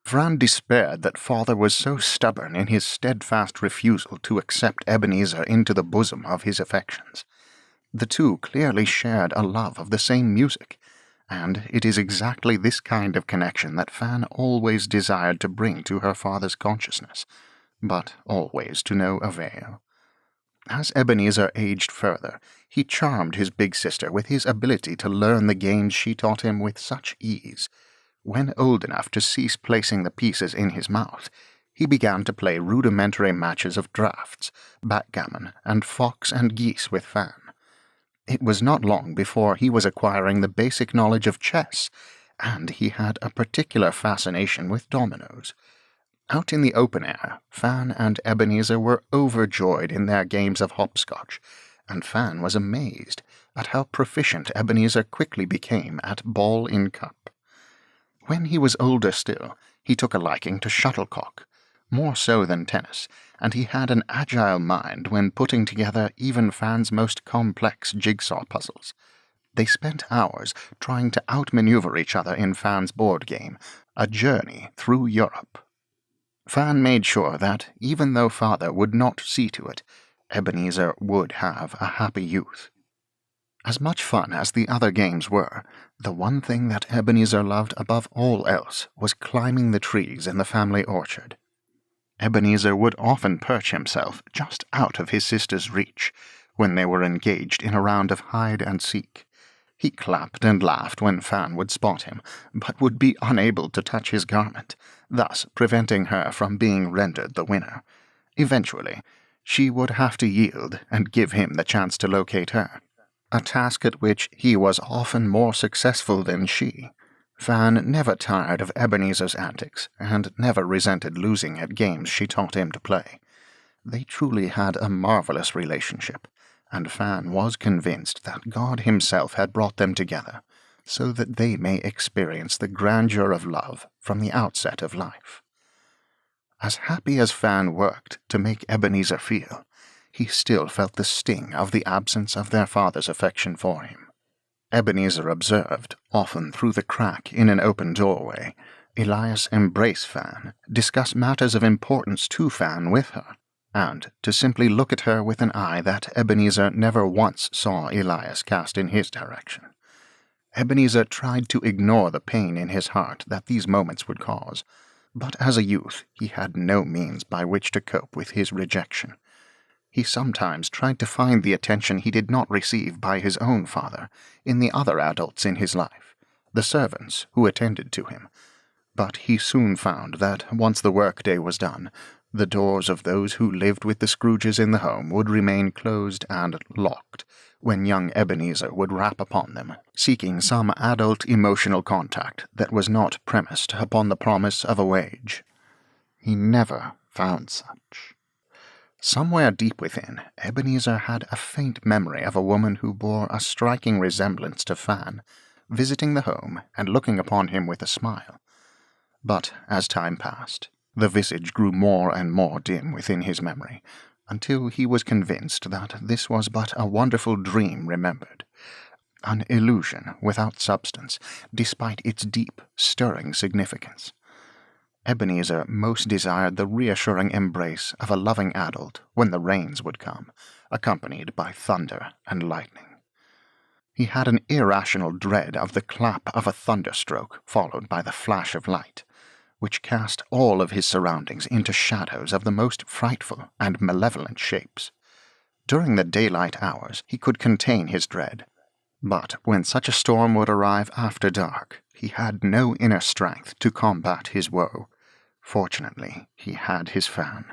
Fran despaired that father was so stubborn in his steadfast refusal to accept Ebenezer into the bosom of his affections. The two clearly shared a love of the same music, and it is exactly this kind of connection that Fan always desired to bring to her father's consciousness, but always to no avail. As Ebenezer aged further, he charmed his big sister with his ability to learn the games she taught him with such ease. When old enough to cease placing the pieces in his mouth, he began to play rudimentary matches of draughts, backgammon, and fox and geese with Fan. It was not long before he was acquiring the basic knowledge of chess, and he had a particular fascination with dominoes. Out in the open air, Fan and Ebenezer were overjoyed in their games of hopscotch, and Fan was amazed at how proficient Ebenezer quickly became at ball in cup. When he was older still, he took a liking to shuttlecock, more so than tennis, and he had an agile mind when putting together even Fan's most complex jigsaw puzzles. They spent hours trying to outmaneuver each other in Fan's board game, A Journey Through Europe. Fan made sure that, even though father would not see to it, Ebenezer would have a happy youth. As much fun as the other games were, the one thing that Ebenezer loved above all else was climbing the trees in the family orchard. Ebenezer would often perch himself just out of his sister's reach when they were engaged in a round of hide-and-seek. He clapped and laughed when Fan would spot him, but would be unable to touch his garment, thus preventing her from being rendered the winner. Eventually, she would have to yield and give him the chance to locate her, a task at which he was often more successful than she. Fan never tired of Ebenezer's antics, and never resented losing at games she taught him to play. They truly had a marvelous relationship, and Fan was convinced that God himself had brought them together, so that they may experience the grandeur of love from the outset of life. As happy as Fan worked to make Ebenezer feel, he still felt the sting of the absence of their father's affection for him. Ebenezer observed, often through the crack in an open doorway, Elias embrace Fan, discuss matters of importance to Fan with her, and to simply look at her with an eye that Ebenezer never once saw Elias cast in his direction. Ebenezer tried to ignore the pain in his heart that these moments would cause, but as a youth he had no means by which to cope with his rejection. He sometimes tried to find the attention he did not receive by his own father in the other adults in his life, the servants who attended to him, but he soon found that once the workday was done, the doors of those who lived with the Scrooges in the home would remain closed and locked when young Ebenezer would rap upon them, seeking some adult emotional contact that was not premised upon the promise of a wage. He never found such. Somewhere deep within, Ebenezer had a faint memory of a woman who bore a striking resemblance to Fan, visiting the home and looking upon him with a smile. But as time passed, the visage grew more and more dim within his memory, until he was convinced that this was but a wonderful dream remembered, an illusion without substance, despite its deep, stirring significance. Ebenezer most desired the reassuring embrace of a loving adult when the rains would come, accompanied by thunder and lightning. He had an irrational dread of the clap of a thunderstroke followed by the flash of light, which cast all of his surroundings into shadows of the most frightful and malevolent shapes. During the daylight hours he could contain his dread, but when such a storm would arrive after dark, he had no inner strength to combat his woe. Fortunately, he had his Fan.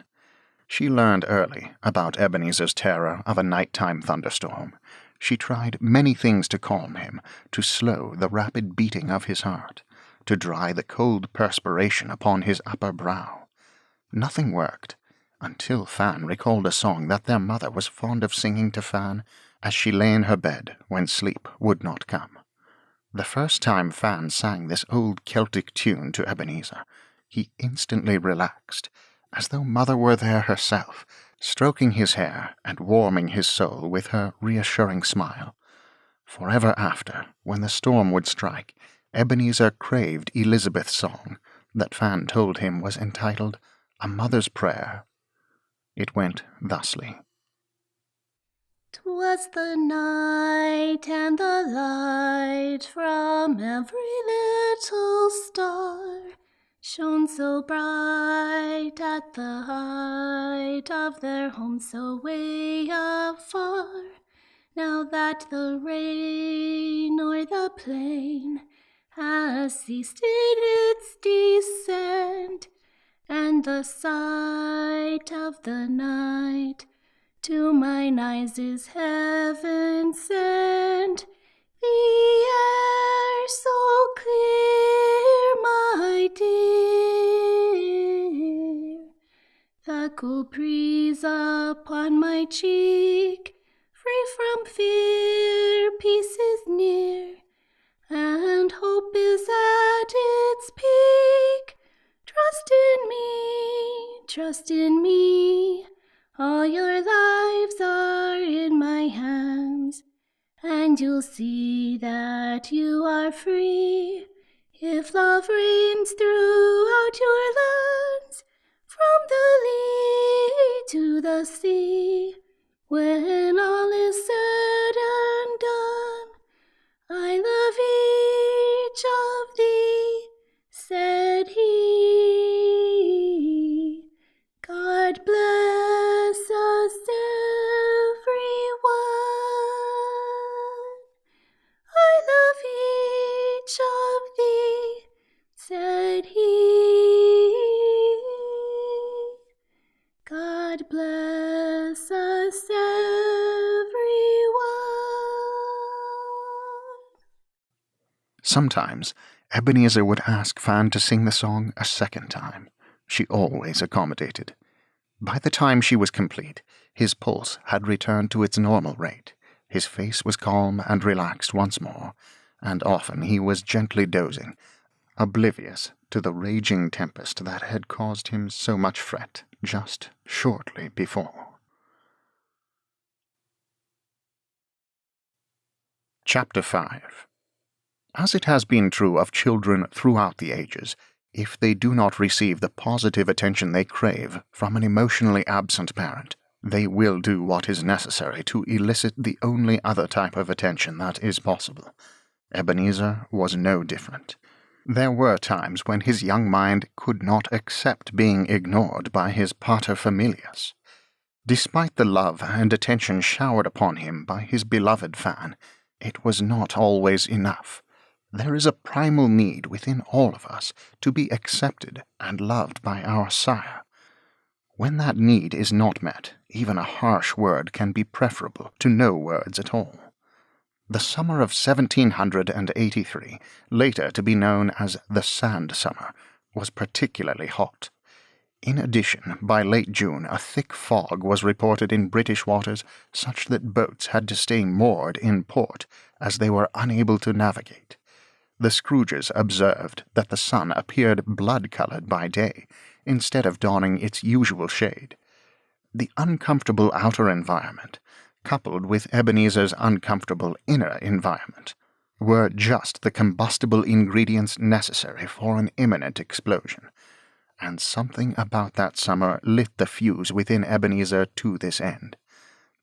She learned early about Ebenezer's terror of a nighttime thunderstorm, She tried many things to calm him, to slow the rapid beating of his heart, to dry the cold perspiration upon his upper brow. Nothing worked, until Fan recalled a song that their mother was fond of singing to Fan as she lay in her bed when sleep would not come. The first time Fan sang this old Celtic tune to Ebenezer, he instantly relaxed, as though Mother were there herself, stroking his hair and warming his soul with her reassuring smile. Forever after, when the storm would strike, Ebenezer craved Elizabeth's song, that Fan told him was entitled A Mother's Prayer. It went thusly. 'Twas the night, and the light from every little star shone so bright at the height of their home so way afar. Now that the rain o'er the plain has ceased in its descent, and the sight of the night to mine eyes is heaven sent. The air so clear, my dear, the cool breeze upon my cheek, free from fear, peace is near, and hope is at its peak. Trust in me, all your lives are in my hands, and you'll see that you are free if love reigns throughout your lands, from the lea to the sea. When all is said and done, I love each of thee, said he. God bless us, everyone. I love each of thee, said he. God bless us, everyone. Sometimes Ebenezer would ask Fan to sing the song a second time. She always accommodated. By the time she was complete, his pulse had returned to its normal rate. His face was calm and relaxed once more, and often he was gently dozing, oblivious to the raging tempest that had caused him so much fret just shortly before. Chapter 5. As it has been true of children throughout the ages, if they do not receive the positive attention they crave from an emotionally absent parent, they will do what is necessary to elicit the only other type of attention that is possible. Ebenezer was no different. There were times when his young mind could not accept being ignored by his paterfamilias. Despite the love and attention showered upon him by his beloved Fan, it was not always enough. There is a primal need within all of us to be accepted and loved by our sire. When that need is not met, even a harsh word can be preferable to no words at all. The summer of 1783, later to be known as the Sand Summer, was particularly hot. In addition, by late June, a thick fog was reported in British waters, such that boats had to stay moored in port, as they were unable to navigate. The Scrooges observed that the sun appeared blood-colored by day, instead of donning its usual shade. The uncomfortable outer environment, coupled with Ebenezer's uncomfortable inner environment, were just the combustible ingredients necessary for an imminent explosion, and something about that summer lit the fuse within Ebenezer to this end.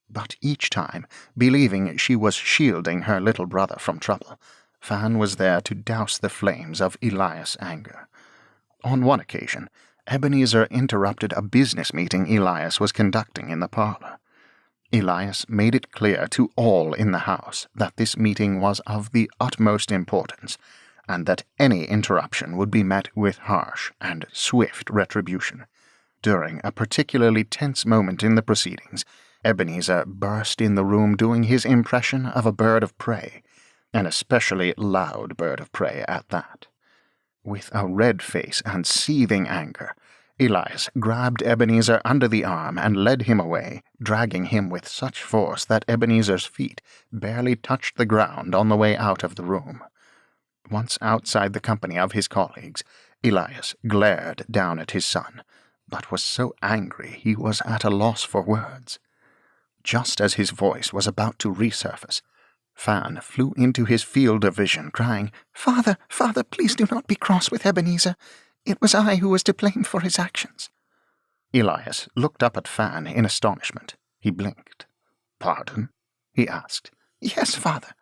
But each time, believing she was shielding her little brother from trouble, Fan was there to douse the flames of Elias' anger. On one occasion, Ebenezer interrupted a business meeting Elias was conducting in the parlor. Elias made it clear to all in the house that this meeting was of the utmost importance, and that any interruption would be met with harsh and swift retribution. During a particularly tense moment in the proceedings, Ebenezer burst in the room doing his impression of a bird of prey, an especially loud bird of prey at that. With a red face and seething anger, Elias grabbed Ebenezer under the arm and led him away, dragging him with such force that Ebenezer's feet barely touched the ground on the way out of the room. Once outside the company of his colleagues, Elias glared down at his son, but was so angry he was at a loss for words. Just as his voice was about to resurface, Fan flew into his field of vision, crying, "Father, father, please do not be cross with Ebenezer. It was I who was to blame for his actions." Elias looked up at Fan in astonishment. He blinked. "Pardon?" he asked. "Yes, father,"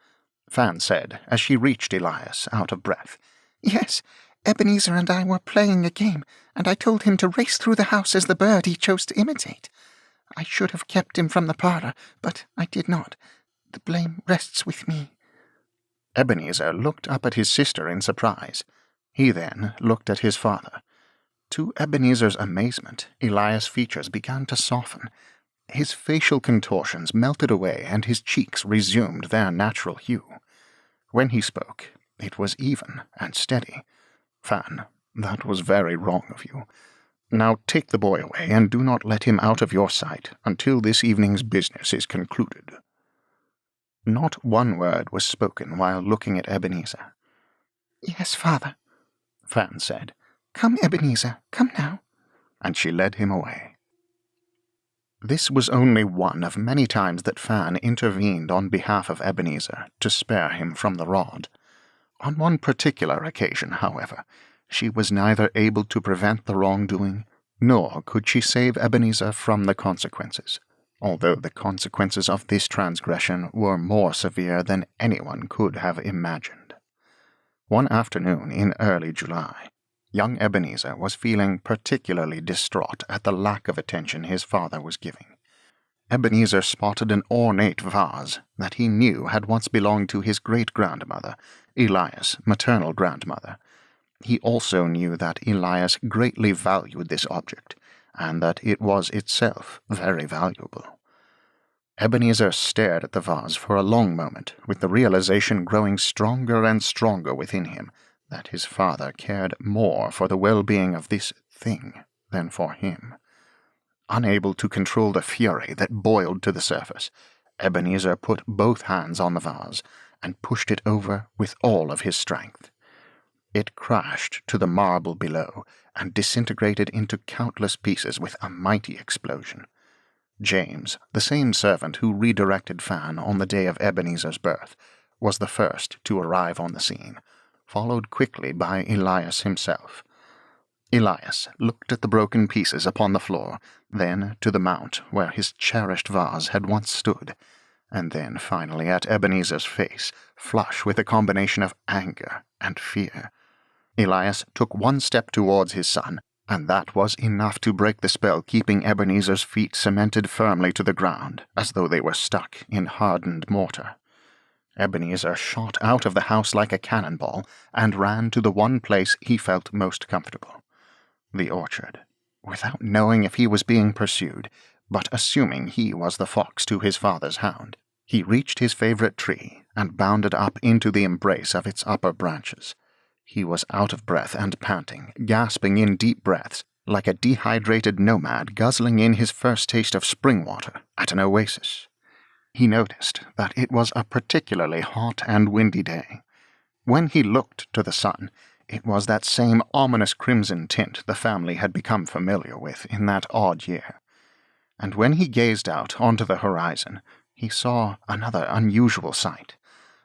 Fan said as she reached Elias, out of breath. "Yes, Ebenezer and I were playing a game, and I told him to race through the house as the bird he chose to imitate. I should have kept him from the parlor, but I did not. The blame rests with me." Ebenezer looked up at his sister in surprise. He then looked at his father. To Ebenezer's amazement, Elias' features began to soften. His facial contortions melted away and his cheeks resumed their natural hue. When he spoke, it was even and steady. "Fan, that was very wrong of you. Now take the boy away and do not let him out of your sight until this evening's business is concluded." Not one word was spoken while looking at Ebenezer. "Yes, father," Fan said. "Come, Ebenezer, come now." And she led him away. This was only one of many times that Fan intervened on behalf of Ebenezer to spare him from the rod. On one particular occasion, however, she was neither able to prevent the wrongdoing, nor could she save Ebenezer from the consequences, although the consequences of this transgression were more severe than anyone could have imagined. One afternoon in early July, young Ebenezer was feeling particularly distraught at the lack of attention his father was giving. Ebenezer spotted an ornate vase that he knew had once belonged to his great-grandmother, Elias' maternal grandmother. He also knew that Elias greatly valued this object, and that it was itself very valuable. Ebenezer stared at the vase for a long moment, with the realization growing stronger and stronger within him that his father cared more for the well-being of this thing than for him. Unable to control the fury that boiled to the surface, Ebenezer put both hands on the vase and pushed it over with all of his strength. It crashed to the marble below and disintegrated into countless pieces with a mighty explosion. James, the same servant who redirected Fan on the day of Ebenezer's birth, was the first to arrive on the scene, followed quickly by Elias himself. Elias looked at the broken pieces upon the floor, then to the mount where his cherished vase had once stood, and then finally at Ebenezer's face, flush with a combination of anger and fear. Elias took one step towards his son, and that was enough to break the spell keeping Ebenezer's feet cemented firmly to the ground, as though they were stuck in hardened mortar. Ebenezer shot out of the house like a cannonball, and ran to the one place he felt most comfortable, the orchard, without knowing if he was being pursued, but assuming he was the fox to his father's hound. He reached his favorite tree, and bounded up into the embrace of its upper branches. He was out of breath and panting, gasping in deep breaths, like a dehydrated nomad guzzling in his first taste of spring water at an oasis. He noticed that it was a particularly hot and windy day. When he looked to the sun, it was that same ominous crimson tint the family had become familiar with in that odd year. And when he gazed out onto the horizon, he saw another unusual sight.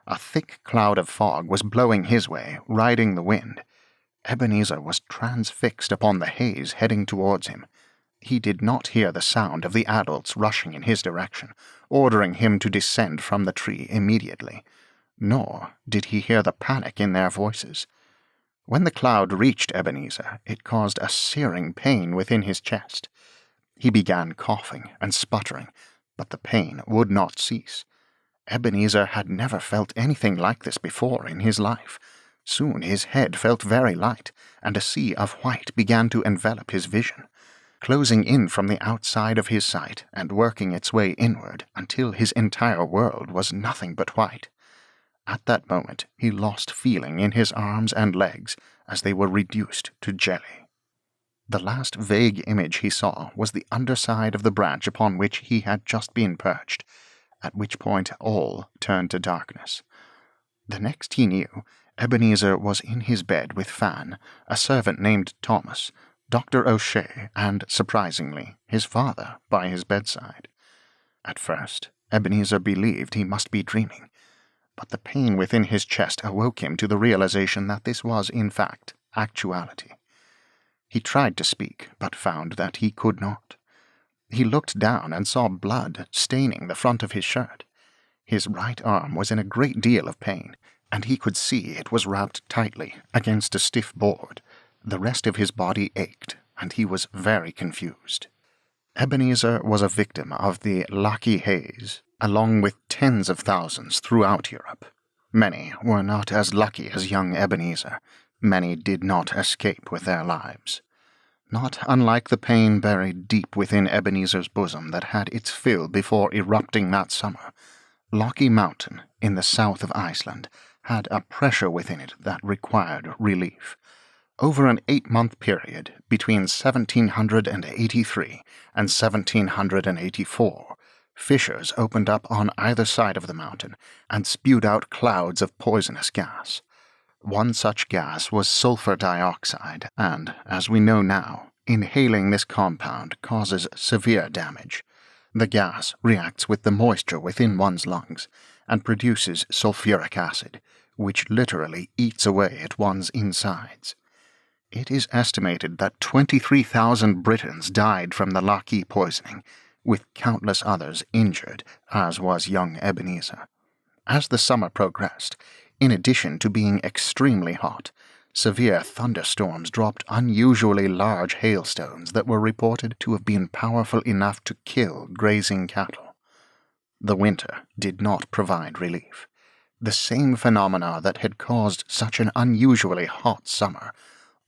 A thick cloud of fog was blowing his way, riding the wind. Ebenezer was transfixed upon the haze heading towards him. He did not hear the sound of the adults rushing in his direction, ordering him to descend from the tree immediately, nor did he hear the panic in their voices. When the cloud reached Ebenezer, it caused a searing pain within his chest. He began coughing and sputtering, but the pain would not cease. Ebenezer had never felt anything like this before in his life. Soon his head felt very light, and a sea of white began to envelop his vision. closing in from the outside of his sight and working its way inward until his entire world was nothing but white. At that moment he lost feeling in his arms and legs as they were reduced to jelly. The last vague image he saw was the underside of the branch upon which he had just been perched, at which point all turned to darkness. The next he knew, Ebenezer was in his bed with Fan, a servant named Thomas, Dr. O'Shea, and, surprisingly, his father by his bedside. At first, Ebenezer believed he must be dreaming, but the pain within his chest awoke him to the realization that this was, in fact, actuality. He tried to speak, but found that he could not. He looked down and saw blood staining the front of his shirt. His right arm was in a great deal of pain, and he could see it was wrapped tightly against a stiff board. The rest of his body ached, and he was very confused. Ebenezer was a victim of the lucky haze, along with tens of thousands throughout Europe. Many were not as lucky as young Ebenezer. Many did not escape with their lives. Not unlike the pain buried deep within Ebenezer's bosom that had its fill before erupting that summer, Lochie Mountain, in the south of Iceland, had a pressure within it that required relief. Over an 8-month period, between 1783 and 1784, fissures opened up on either side of the mountain and spewed out clouds of poisonous gas. One such gas was sulfur dioxide, and, as we know now, inhaling this compound causes severe damage. The gas reacts with the moisture within one's lungs and produces sulfuric acid, which literally eats away at one's insides. It is estimated that 23,000 Britons died from the Lochie poisoning, with countless others injured, as was young Ebenezer. As the summer progressed, in addition to being extremely hot, severe thunderstorms dropped unusually large hailstones that were reported to have been powerful enough to kill grazing cattle. The winter did not provide relief. The same phenomena that had caused such an unusually hot summer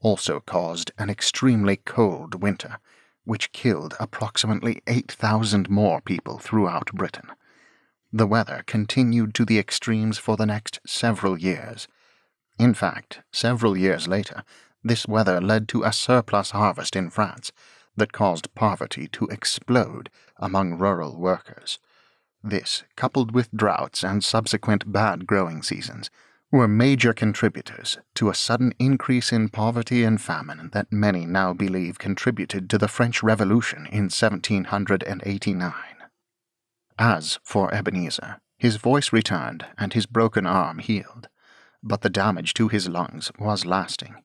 also caused an extremely cold winter, which killed approximately 8,000 more people throughout Britain. The weather continued to the extremes for the next several years. In fact, several years later, this weather led to a surplus harvest in France that caused poverty to explode among rural workers. This, coupled with droughts and subsequent bad growing seasons, were major contributors to a sudden increase in poverty and famine that many now believe contributed to the French Revolution in 1789. As for Ebenezer, his voice returned and his broken arm healed, but the damage to his lungs was lasting.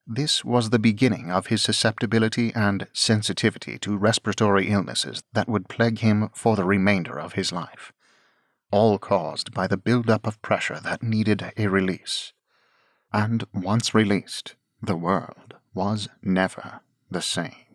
This was the beginning of his susceptibility and sensitivity to respiratory illnesses that would plague him for the remainder of his life, all caused by the build-up of pressure that needed a release. And once released, the world was never the same.